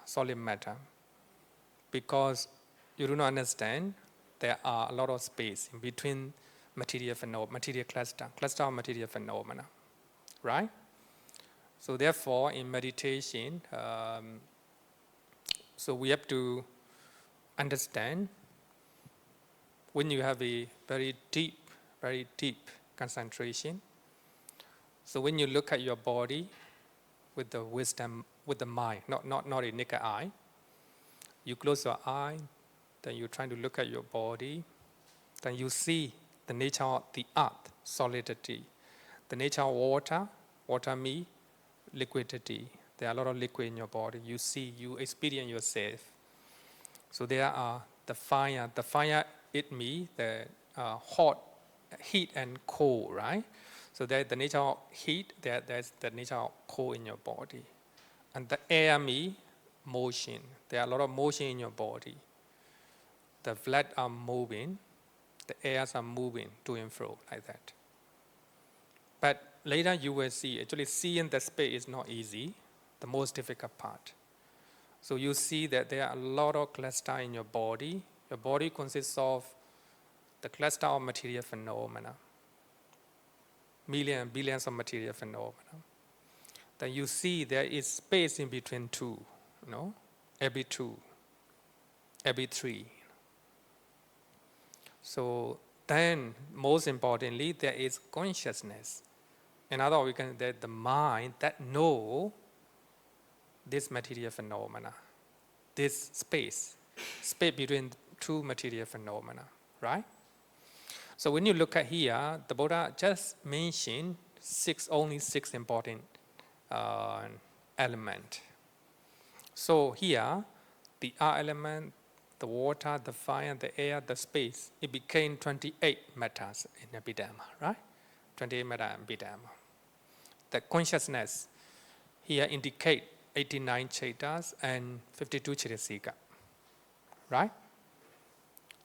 because you do not understand there are a lot of space in between material cluster of material phenomena, right? So therefore, in meditation, so we have to understand when you have a very deep concentration. So when you look at your body with the wisdom, with the mind, not a naked eye, you close your eye, then you're trying to look at your body, then you see the nature of the earth, solidity, the nature of water means liquidity, There are a lot of liquid in your body. You see, you experience yourself. So there are the fire. The fire, it means the hot, heat and cold, right? So there's the nature of heat, there's the nature of cold in your body. And the air means motion. There are a lot of motion in your body. The blood are moving, the airs are moving to and fro like that. But later you will see, actually seeing the space is not easy, the most difficult part. So you see that there are a lot of clusters in your body. Your body consists of the cluster of material phenomena, millions, billions of material phenomena. Then you see there is space in between two, every two, every three. So then, most importantly, there is consciousness. In other words, the mind that know this material phenomena, this space between two material phenomena, right? So when you look at here, the Buddha just mentioned only six important elements. So here, the earth element, the water, the fire, the air, the space, it became 28 matters in Abhidhamma, right? 28 matters in Abhidhamma. The consciousness here indicate 89 chetas and 52 chitasika, right?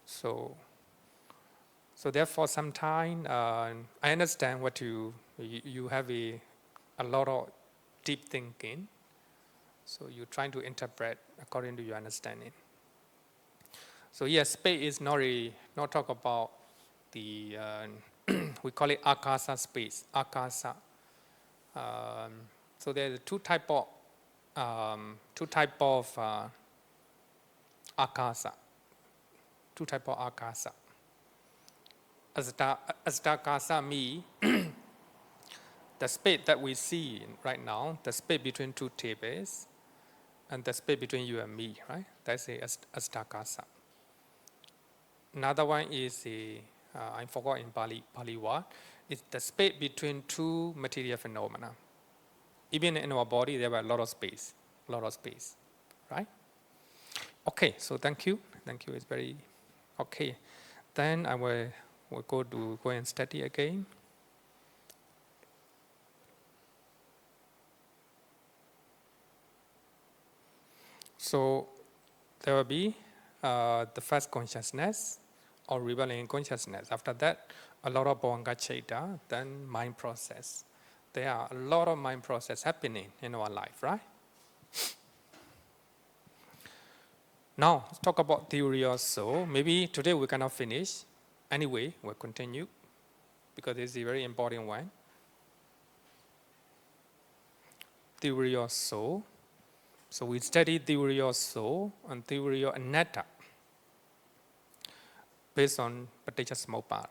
So therefore, sometime I understand what you have a lot of deep thinking. So you're trying to interpret according to your understanding. So yes, space is not talk about the we call it akasa space. Akasa. So there's two type of akasa. Two type of akasa. Astakasa means the space that we see right now, the space between two tables, and the space between you and me, right? That's a astakasa. Another one is I forgot in Pali word. It's the space between two material phenomena. Even in our body, there were a lot of space, right? Okay, so thank you. Thank you. It's very okay. Then I will go and study again. So there will be the first consciousness or rebellion consciousness. After that, a lot of bhavanga cheta, then mind process. There are a lot of mind process happening in our life, right? Now, let's talk about theory also. Maybe today we cannot finish. Anyway, we'll continue because this is a very important one. Theory of soul. So we study theory of soul and theory of anatta based on Paticcasamuppada.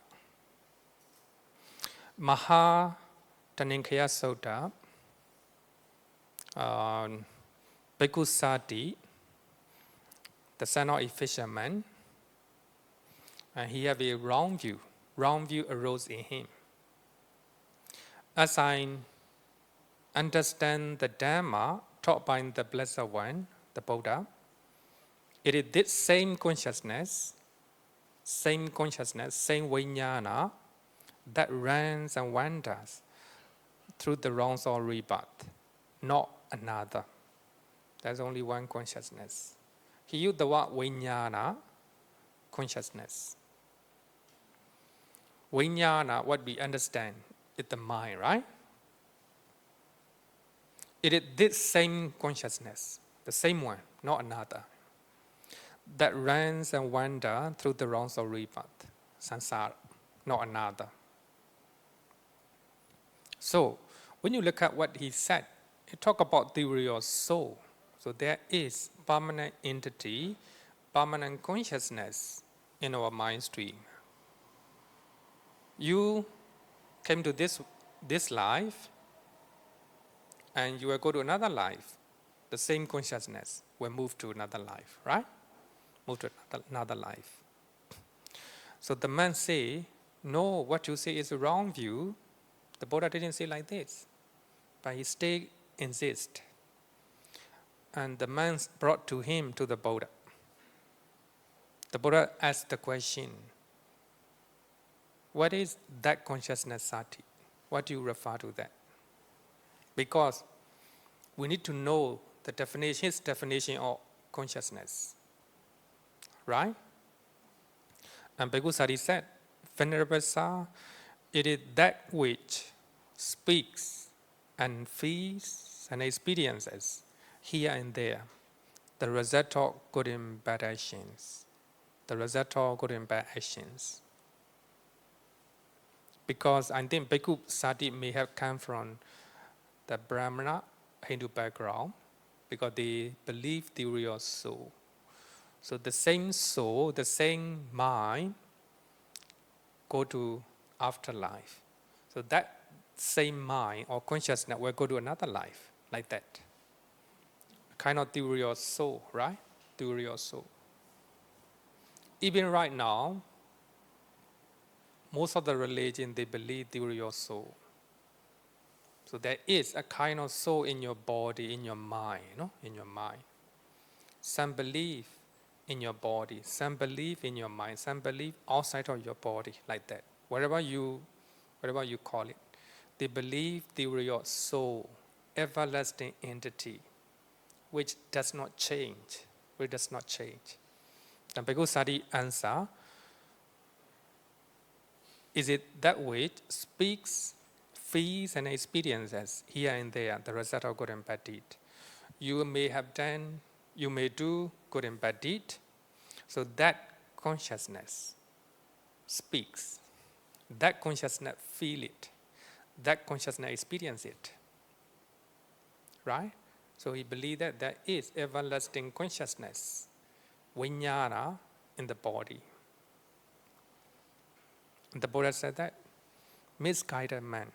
Maha Taninkaya Sutta, Bhikkhu Sati, the son of a fisherman, and he had a wrong view. Wrong view arose in him. As I understand the Dhamma taught by the Blessed One, the Buddha, it is this same consciousness, same vijnana, that runs and wanders through the rounds of rebirth, not another. There's only one consciousness. He used the word vijnana, consciousness. Vijnana, what we understand, is the mind, right? It is this same consciousness, the same one, not another, that runs and wanders through the rounds of rebirth, samsara, not another. So, when you look at what he said, he talked about theory of soul. So there is permanent entity, permanent consciousness in our mind stream. You came to this life, and you will go to another life. The same consciousness will move to another life, right? Move to another life. So the man say, no, what you say is a wrong view. The Buddha didn't say like this, but he still insists. And the man brought to him to the Buddha. The Buddha asked the question, what is that consciousness sati? What do you refer to that? Because we need to know the definition, his definition of consciousness. Right? And Bhikkhu Sati said, Venerable Sir, it is that which speaks and feels and experiences here and there, the result of good and bad actions. The result of good and bad actions. Because I think Bhikkhu Sati may have come from the Brahmana Hindu background, because they believe the real soul. So the same soul, the same mind, go to afterlife. So that same mind or consciousness will go to another life, like that. Kind of theory of soul, right? Theory of soul. Even right now, most of the religion, they believe theory of soul. So there is a kind of soul in your body, in your mind, in your mind. Some believe in your body, some believe in your mind, some believe outside of your body, like that. Whatever you call it, they believe the real soul, everlasting entity, which does not change, which does not change. And Bhikkhu Sati answer, is it that which speaks, feels, and experiences here and there, the result of good and bad deed? You may do good and bad deed, so that consciousness speaks, that consciousness feel it, that consciousness experience it, right? So he believed that there is everlasting consciousness, vijnana, in the body. The Buddha said that, misguided man,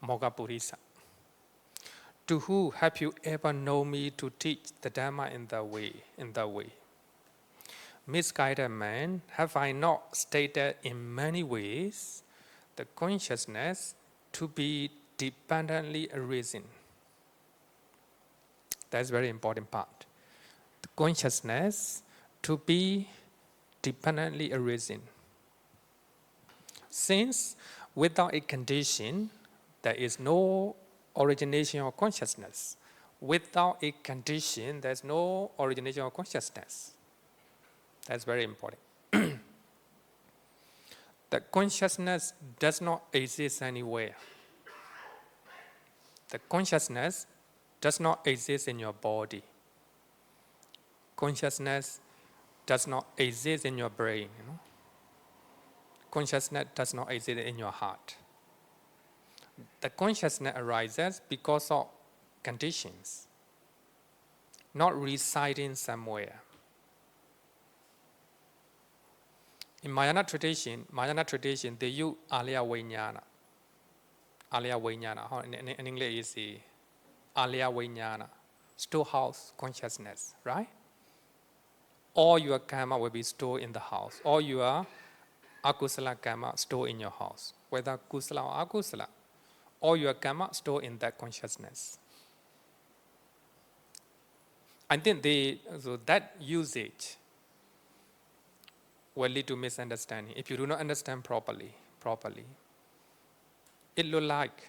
Moggapurisa, to who have you ever known me to teach the Dhamma in the way? Misguided man, have I not stated in many ways the consciousness to be dependently arisen? That's a very important part. The consciousness to be dependently arisen. Since without a condition, there is no origination of consciousness. Without a condition, there's no origination of consciousness. That's very important. The consciousness does not exist anywhere. The consciousness does not exist in your body. Consciousness does not exist in your brain. Consciousness does not exist in your heart. The consciousness arises because of conditions, not residing somewhere. In Mahayana tradition, they use alaya vijnana. Alaya vijnana, in English is the alaya vijnana, storehouse consciousness, right? All your karma will be stored in the house. All your akusala karma stored in your house. Whether kusala or akusala, all your karma stored in that consciousness. I think so that usage will lead to misunderstanding. If you do not understand properly, it looks like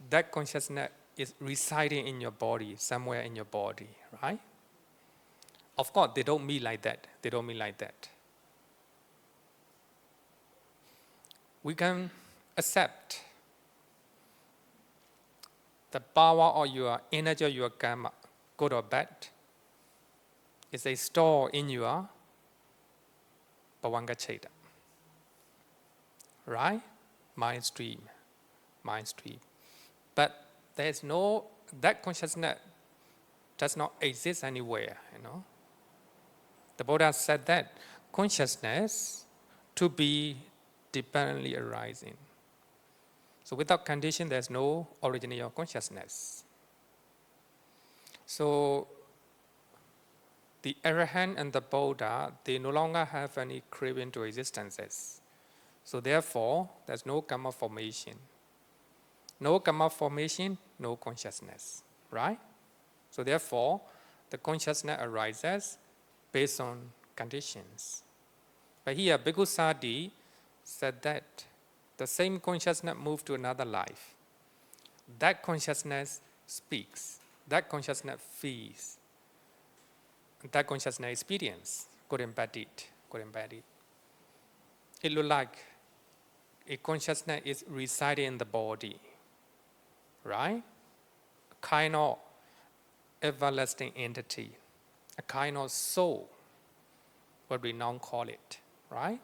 that consciousness is residing in your body, somewhere in your body, right? Of course, they don't mean like that. We can accept the power of your energy, your karma, good or bad, is a store in your Bhavanga Cheta. Right? Mind stream. But there's no, that consciousness does not exist anywhere, The Buddha said that consciousness to be dependently arising. So without condition, there's no origination of consciousness. So the Arahant and the Buddha, they no longer have any craving to existences. So therefore, there's no karma formation. No karma formation, no consciousness, right? So therefore, the consciousness arises based on conditions. But here, Bhikkhu Sadi said that the same consciousness moved to another life. That consciousness speaks. That consciousness feels. That consciousness experience. Good and bad deed. Good and bad deed. It looks like a consciousness is residing in the body, right? A kind of everlasting entity, a kind of soul, what we now call it, right?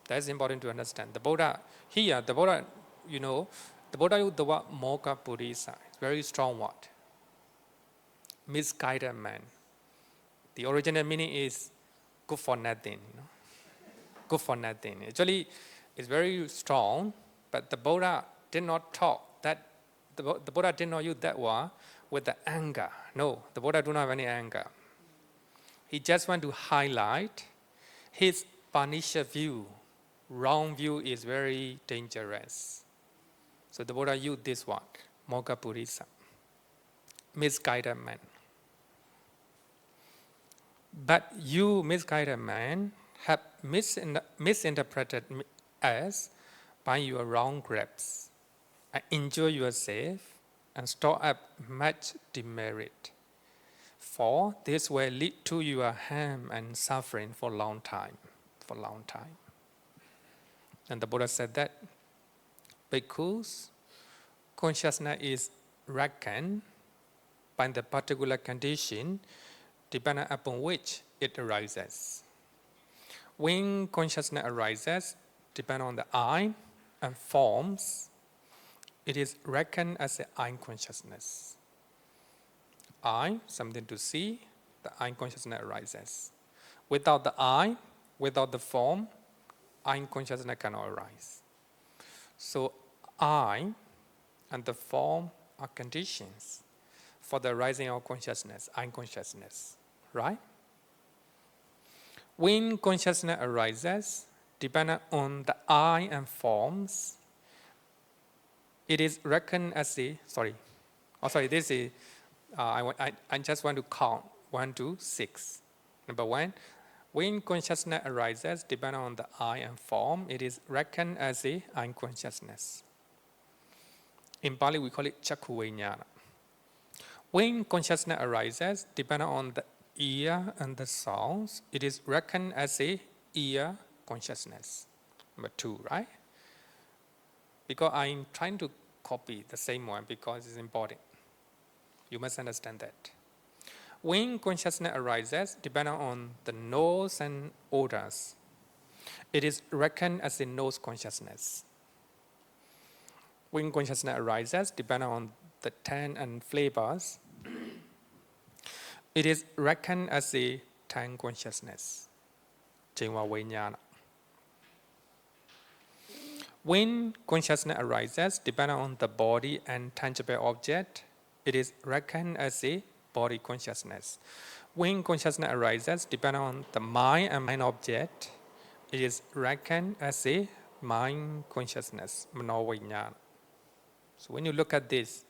That's important to understand. The Buddha, here, the Buddha, the Buddha used the word Mokkha Purisa. It's a very strong word. Misguided man. The original meaning is good for nothing. Good for nothing. Actually, it's very strong, but the Buddha did not talk that. The Buddha did not use that word with the anger. No, the Buddha do not have any anger. He just want to highlight his Panisha view. Wrong view is very dangerous. So the Buddha used this word, Mokkha Purisa, misguided man. But you, misguided man, have misinterpreted as by your wrong grasp and enjoy yourself and store up much demerit. For this will lead to your harm and suffering for a long time. For a long time. And the Buddha said that because consciousness is reckoned by the particular condition depending upon which it arises. When consciousness arises, depending on the I and forms, it is reckoned as the I consciousness. I, something to see, the I consciousness arises. Without the I, without the form, I consciousness cannot arise. So I and the form are conditions for the arising of consciousness, I consciousness, right? When consciousness arises, depending on the I and forms, it is reckoned as a, this is, I just want to count 1 to 6. Number 1, when consciousness arises, depending on the I and form, it is reckoned as a I consciousness. In Pali, we call it Chakku Vijnana. When consciousness arises, depending on the ear and the sounds, it is reckoned as a ear consciousness. Number 2, right? Because I'm trying to copy the same one because it's important. You must understand that. When consciousness arises, depending on the nose and odors, it is reckoned as a nose consciousness. When consciousness arises, depending on the tongue and flavors, it is reckoned as a tongue consciousness. Jingwa Vijnana. When consciousness arises, depending on the body and tangible object, it is reckoned as a body consciousness. When consciousness arises, depending on the mind and mind object, it is reckoned as a mind consciousness, Mano Vijnana. So when you look at this,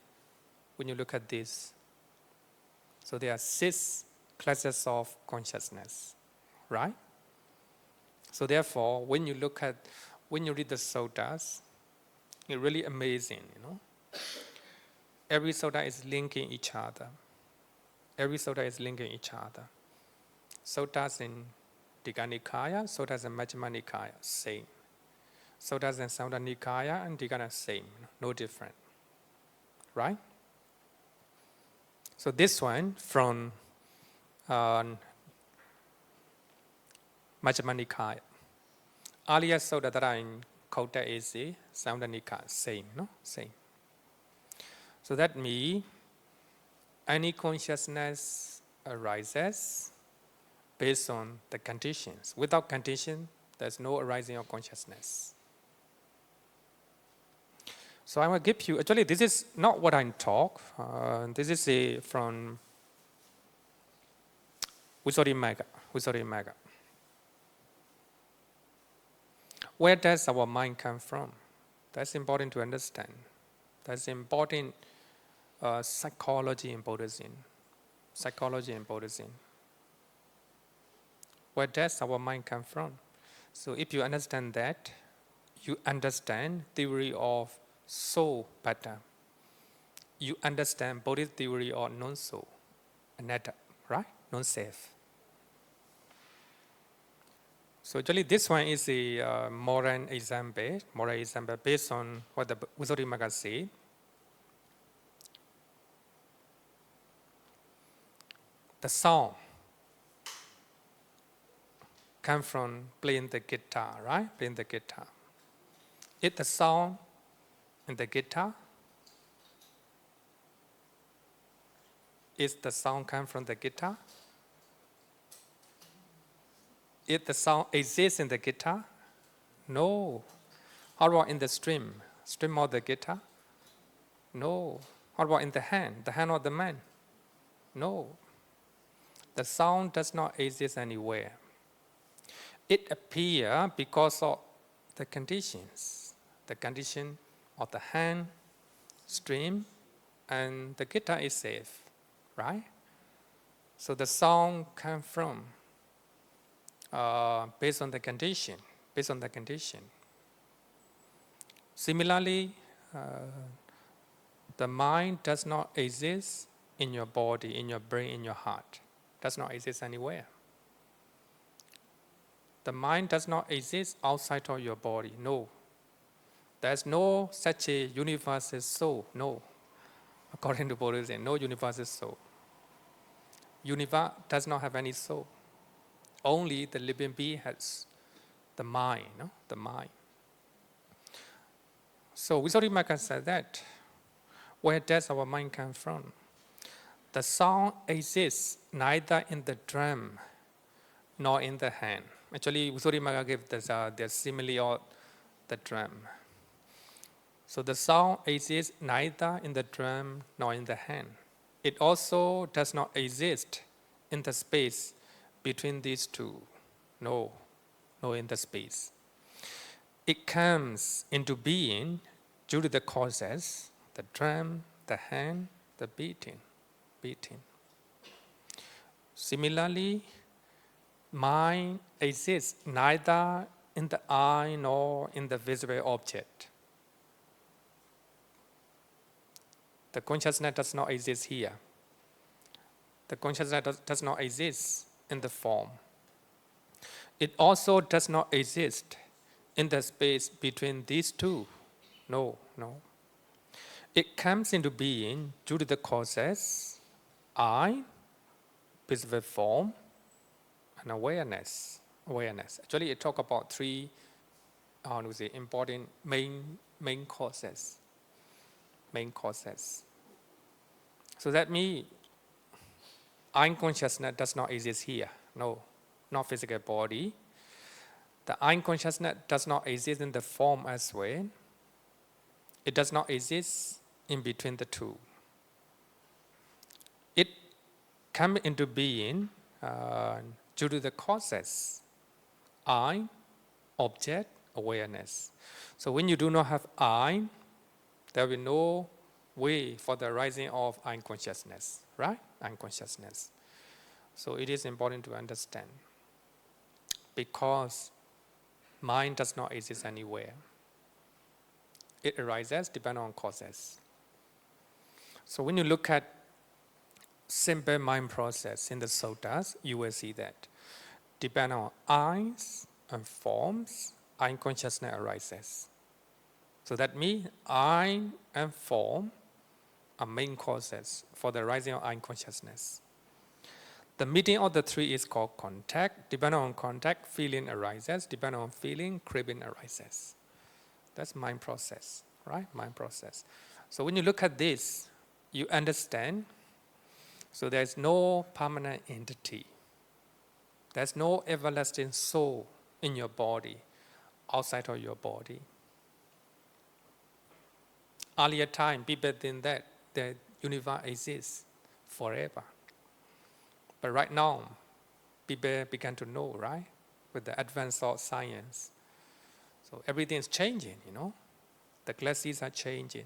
so there are 6 classes of consciousness, right? So therefore, when you read the suttas, it's really amazing, Every sutta is linking each other. Suttas in Digha Nikaya, suttas in Majjhima Nikaya, same. Suttas in Samyutta Nikaya and Digha, same, no different, right? So this one from Majjhima Nikaya. Earlier sutta that I quoted is the Samyutta Nikaya, same, Same. So that means any consciousness arises based on the conditions. Without condition, there's no arising of consciousness. So I will give you, actually this is not what I talk. This is from Visuddhimagga. Where does our mind come from? That's important to understand. That's important psychology in Buddhism. psychology and Buddhism. Where does our mind come from? So if you understand that, you understand theory of soul better. You understand Buddhist theory of non-soul, anatta, right? Non-self. So actually this one is a moral example based on what the Visuddhimagga said. The sound come from playing the guitar, right? Playing the guitar. If the sound in the guitar, is the sound come from the guitar? If the sound exists in the guitar? No. How about in the string of the guitar? No. How about in the hand of the man? No. The sound does not exist anywhere. It appears because of the conditions. The condition of the hand, string, and the guitar itself, right? So the sound comes from based on the condition. Similarly, the mind does not exist in your body, in your brain, in your heart. Does not exist anywhere. The mind does not exist outside of your body. No. There's no such a universal soul. No. According to Buddhism, no universal soul. Universe does not have any soul. Only the living being has the mind, no? The mind. So Visuddhimagga said that, where does our mind come from? The sound exists neither in the drum nor in the hand. Actually, Visuddhimagga gave the simile of the drum. So the sound exists neither in the drum nor in the hand. It also does not exist in the space between these two. No in the space. It comes into being due to the causes, the drum, the hand, the beating. Similarly, mind exists neither in the eye nor in the visible object. The consciousness does not exist here. The consciousness does not exist in the form. It also does not exist in the space between these two. No. It comes into being due to the causes, I, visible form, and awareness. Actually, it talks about three important main causes. So that means I consciousness does not exist here. No, not physical body. The I consciousness does not exist in the form as well. It does not exist in between the two. It comes into being due to the causes, I, object, awareness. So when you do not have I, there will be no way for the rising of I consciousness, right? I consciousness. So it is important to understand, because mind does not exist anywhere. It arises depending on causes. So when you look at simple mind process in the suttas, you will see that depending on eyes and forms, I consciousness arises. So that means I and form are main causes for the rising of I consciousness. The meeting of the three is called contact. Depending on contact, feeling arises. Depending on feeling, craving arises. That's mind process, right? Mind process. So when you look at this, you understand. So there's no permanent entity. There's no everlasting soul in your body, outside of your body. Earlier time, people think that the universe exists forever. But right now, people began to know, right? With the advance of science. So everything is changing, The galaxies are changing.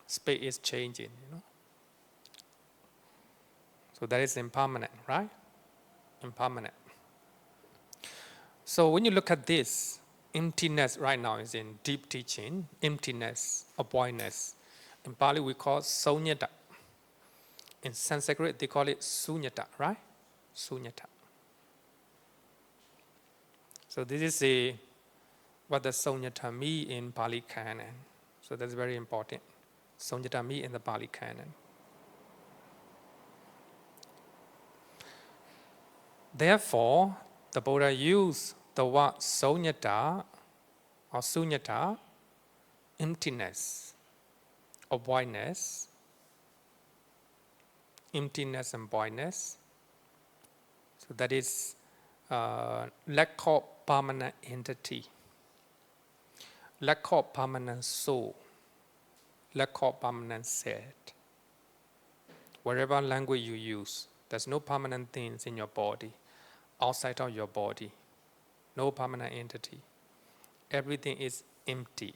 Space is changing, So that is impermanent, right? Impermanent. So when you look at this, emptiness right now is in deep teaching, emptiness or voidness. In Pali we call sunyata. In Sanskrit they call it sunyata, right? Sunyata. So this is what the sunyata means in Pali Canon. So that's very important. Sunyata means in the Pali Canon. Therefore, the Buddha used the word sunyata or sunyata, emptiness or voidness, emptiness and voidness. So that is lack of permanent entity, lack of permanent soul, lack of permanent set. Whatever language you use, there's no permanent things in your body, outside of your body, no permanent entity. Everything is empty.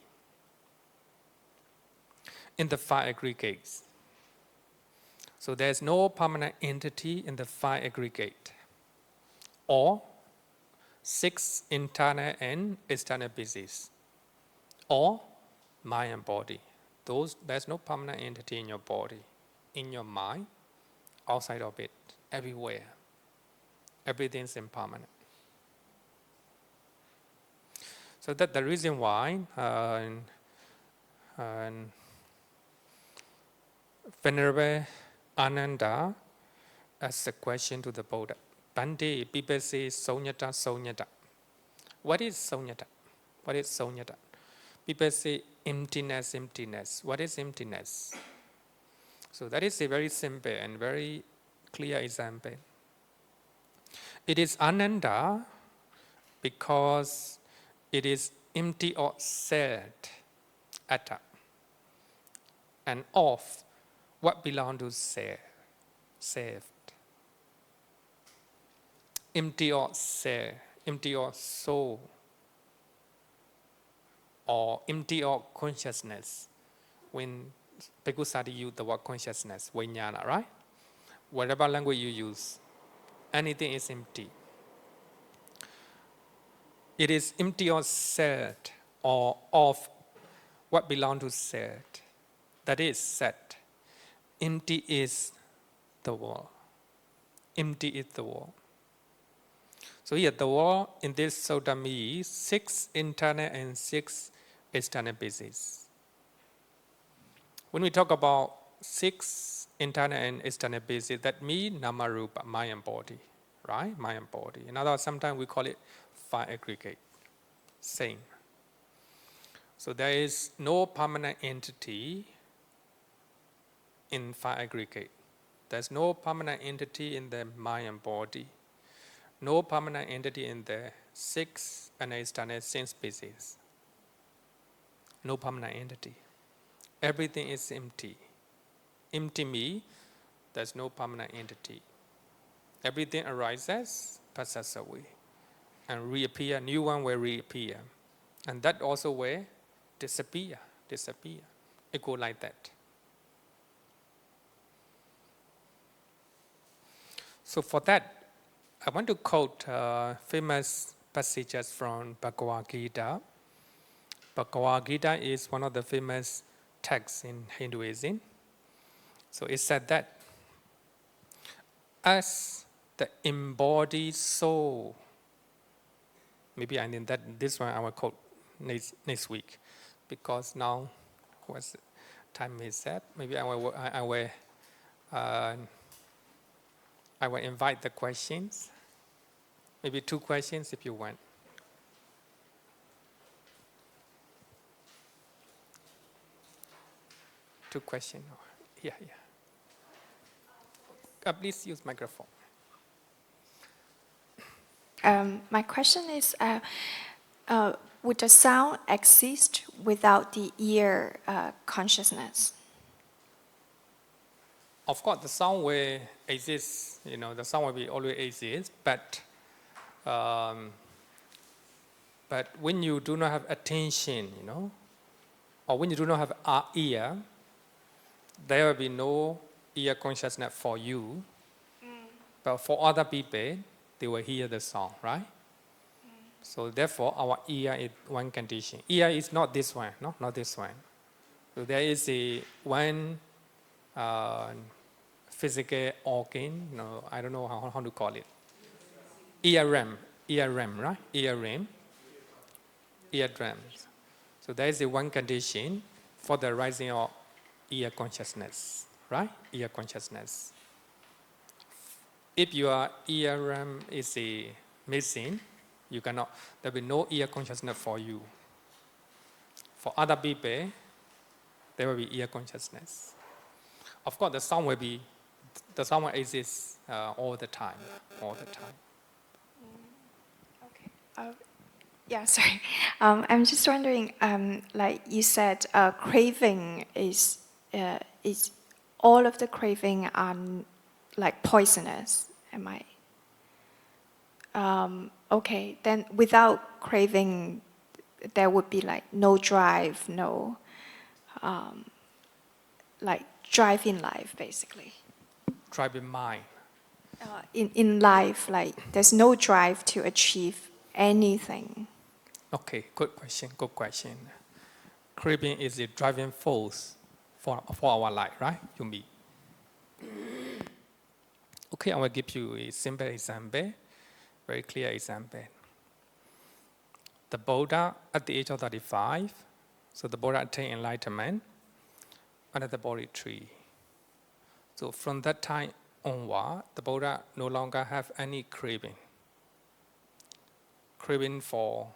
In the five aggregates. So there's no permanent entity in the five aggregate, or six internal and external bases, or mind and body. There's no permanent entity in your body, in your mind, outside of it, everywhere. Everything's impermanent. So that's the reason why Venerable Ananda asked a question to the Buddha. Bhante, people say sunyata, sunyata. What is sunyata? What is sunyata? People say emptiness, emptiness. What is emptiness? So that is a very simple and very clear example. It is Ananda because it is empty of self, atta, and of what belongs to self. Empty of self, empty of soul, or empty of consciousness. When Bhikkhu Sati use the word consciousness, vijnana, right? Whatever language you use, anything is empty. It is empty of self or of what belongs to self. That is set. Empty is the world. Empty is the world. So here the world in this sutta means 6 internal and 6 external bases. When we talk about 6 internal and external bases, that means nama rupa, mind and body, right? Mind and body. In other words, sometimes we call it 5 aggregate. Same. So there is no permanent entity in 5 aggregate. There's no permanent entity in the mind and body. No permanent entity in the 6 and external sense bases. No permanent entity. Everything is empty. Empty means there's no permanent entity. Everything arises, passes away, and reappear. New one will reappear, and that also will disappear. It goes like that. So for that, I want to quote famous passages from Bhagavad Gita. Bhagavad Gita is one of the famous texts in Hinduism. So it said that as the embodied soul, maybe I need that. This one I will quote next week, because now what's time is that? Maybe I will invite the questions. Maybe 2 questions if you want. Two questions. Yeah. Please use microphone. My question is, would the sound exist without the ear consciousness? Of course, the sound will exist. The sound will be always exist, but when you do not have attention, or when you do not have ear, there will be no ear consciousness for you. But for other people, they will hear the song, right? So therefore, our ear is one condition. Ear is not this one, no, not this one. So there is a one physical organ, no, I don't know how to call it. Ear-ram, right? Ear-ram. Eardrums. So there is a one condition for the rising of ear consciousness, right? Ear consciousness. If your ear-ram is missing, you cannot. There will be no ear consciousness for you. For other people, there will be ear consciousness. Of course, the sound will exist all the time. Okay. Yeah, sorry. I'm just wondering, like you said, craving is all of the craving are like poisonous. Am I? Okay, then without craving, there would be like no drive, no like drive in life, basically. Drive in mind. In life, like there's no drive to achieve anything. Okay, good question. Craving is a driving force for our life, right? Yumi. Okay, I will give you a simple example, very clear example. The Buddha at the age of 35, so the Buddha attained enlightenment under the Bodhi tree. So from that time onward, the Buddha no longer have any craving. Craving for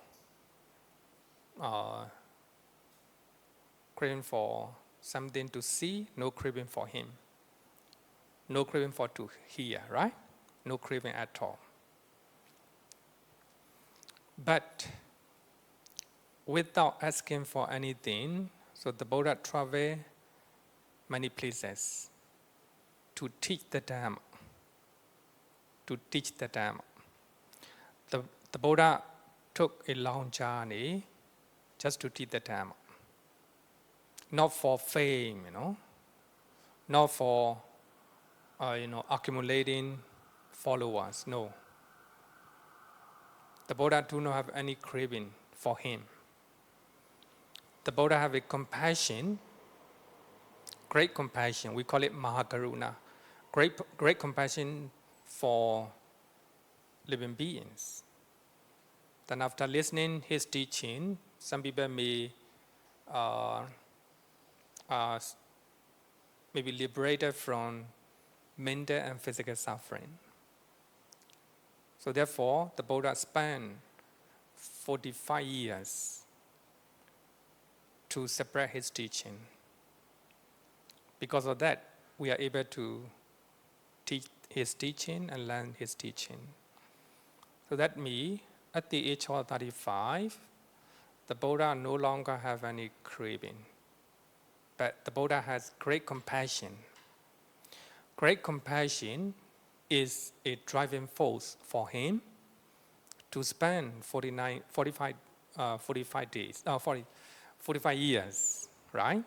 something to see, no craving for him. No craving for to hear, right? No craving at all. But without asking for anything, so the Buddha traveled many places to teach the Dhamma. The Buddha took a long journey just to teach the Dhamma. Not for fame, not for accumulating followers, no. The Buddha do not have any craving for him. The Buddha have a compassion, great compassion, we call it Mahakaruna, great compassion for living beings. Then after listening his teaching, some people may be liberated from mental and physical suffering. So therefore, the Buddha spent 45 years to spread his teaching. Because of that, we are able to teach his teaching and learn his teaching. So that means, at the age of 35, the Buddha no longer have any craving. But the Buddha has great compassion. Great compassion is a driving force for him to spend 45 years, right?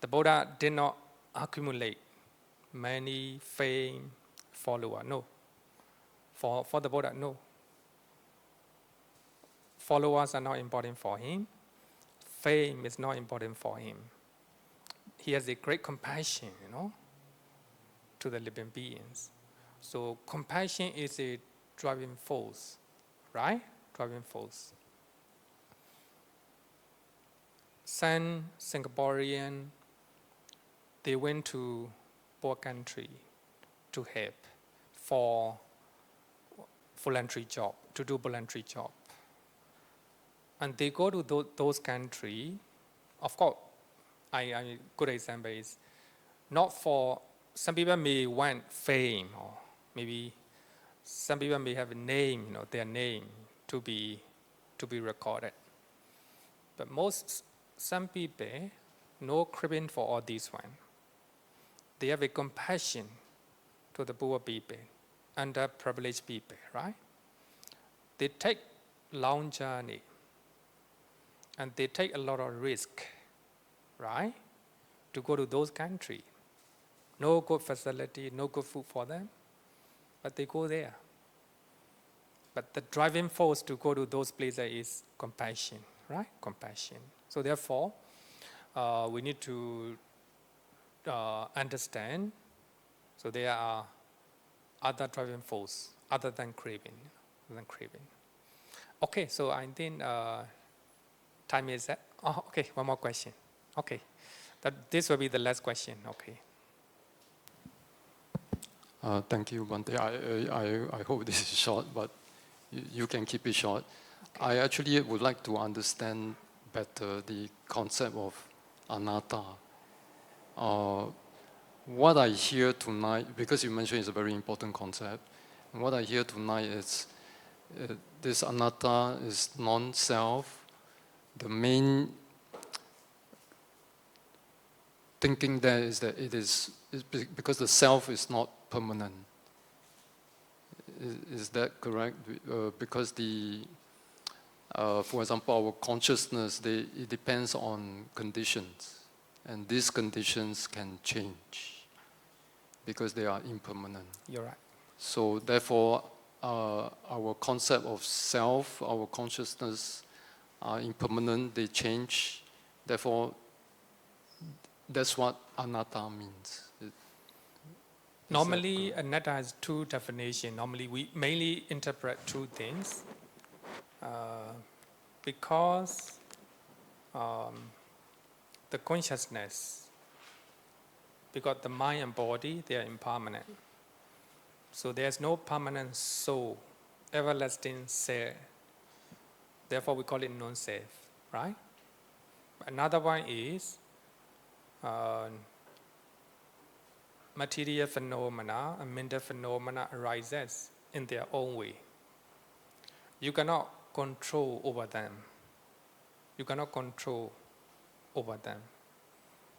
The Buddha did not accumulate many fame, followers, no. For the Buddha, no. Followers are not important for him. Fame is not important for him. He has a great compassion, to the living beings. So compassion is a driving force, right? Driving force. Some Singaporean, they went to poor country to help for voluntary job, to do voluntary job. And they go to those countries, of course, a good example is not for, some people may want fame, or maybe some people may have a name, their name to be recorded. But some people, no craving for all these one. They have a compassion to the poor people, underprivileged people, right? They take long journey, and they take a lot of risk, right? To go to those countries. No good facility, no good food for them. but they go there. But the driving force to go to those places is compassion, right? Compassion. So therefore, we need to understand. So there are other driving force other than craving. Okay, so I think time is up. Oh, okay, one more question. Okay, this will be the last question. Okay. Thank you, Bhante. I hope this is short, but you can keep it short. Okay. I actually would like to understand better the concept of anatta. What I hear tonight, because you mentioned it's a very important concept, and what I hear tonight is this anatta is non-self. The main thinking there is that it is because the self is not permanent. Is that correct? Because for example, our consciousness, it depends on conditions, and these conditions can change because they are impermanent. You're right. So therefore, our concept of self, our consciousness are impermanent, they change. Therefore, that's what anatta means. Normally, anatta has two definitions. Normally, we mainly interpret two things. Because the consciousness, because the mind and body, they are impermanent. So there's no permanent soul, everlasting self. Therefore, we call it non-self, right? Another one is material phenomena and mental phenomena arises in their own way. You cannot control over them. You cannot control over them.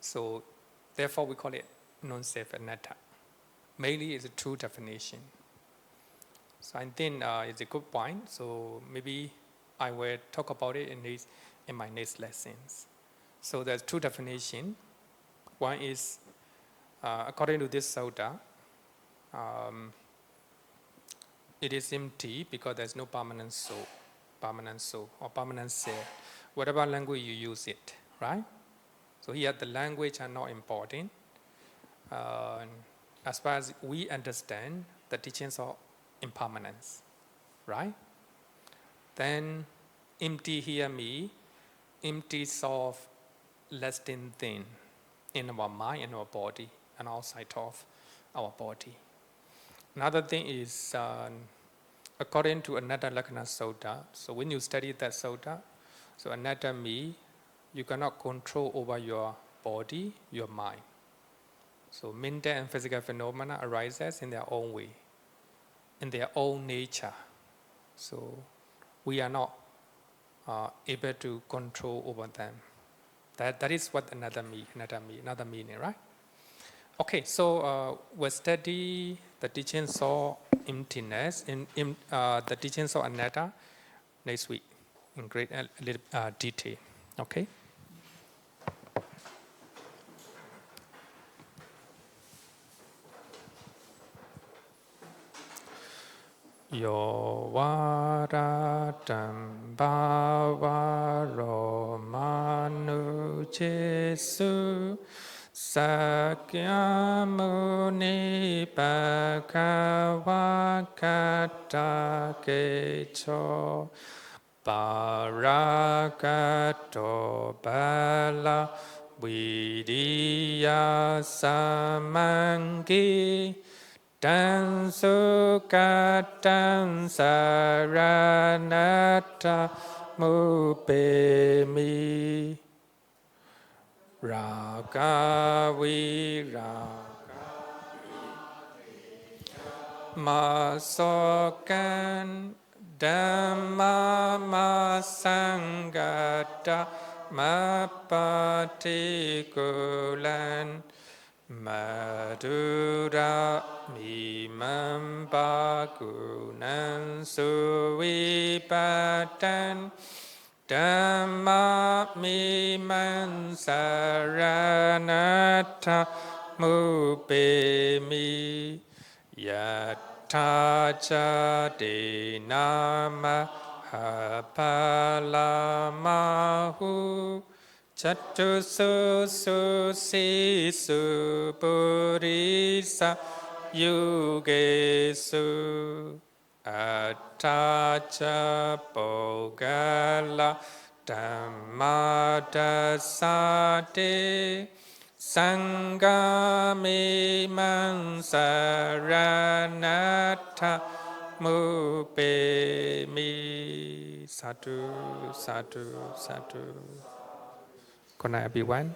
So therefore we call it non-self anatta. Mainly it's a true definition. So I think it's a good point. So maybe I will talk about it in my next lessons. So there's two definitions. One is according to this sutta, it is empty because there's no permanent soul or permanent self. Whatever language you use it, right? So here the language are not important. As far as we understand the teachings of impermanence, right? Then empty here means empty of lasting thing in our mind and our body and outside of our body. Another thing is according to Anatta Lakkhana Sutta, so when you study that sutta, so anatta means you cannot control over your body, your mind. So mental and physical phenomena arises in their own way, in their own nature. So we are not able to control over them. That is what another meaning, right? Okay, so we'll study the teachings of emptiness, the teachings of anatta next week in great detail. Okay. Yo varatam bhavaro manu jesu sakyamuni bhagavakata kecho paragato bala vidya samangi Tan sukatan saranata mupemi raga viraga masokan dhamma masangata mapatikulan Madura mimamba gunan suvipatan Dhamma miman saranata mupemi Yat ta cha de nama ha pa la ma hu chatu su su si su purisa yuge su atta cha pogala Dhammadasate Sangame Mansaranatha Mupemi Sadhu, sadhu, sadhu. Good night, everyone.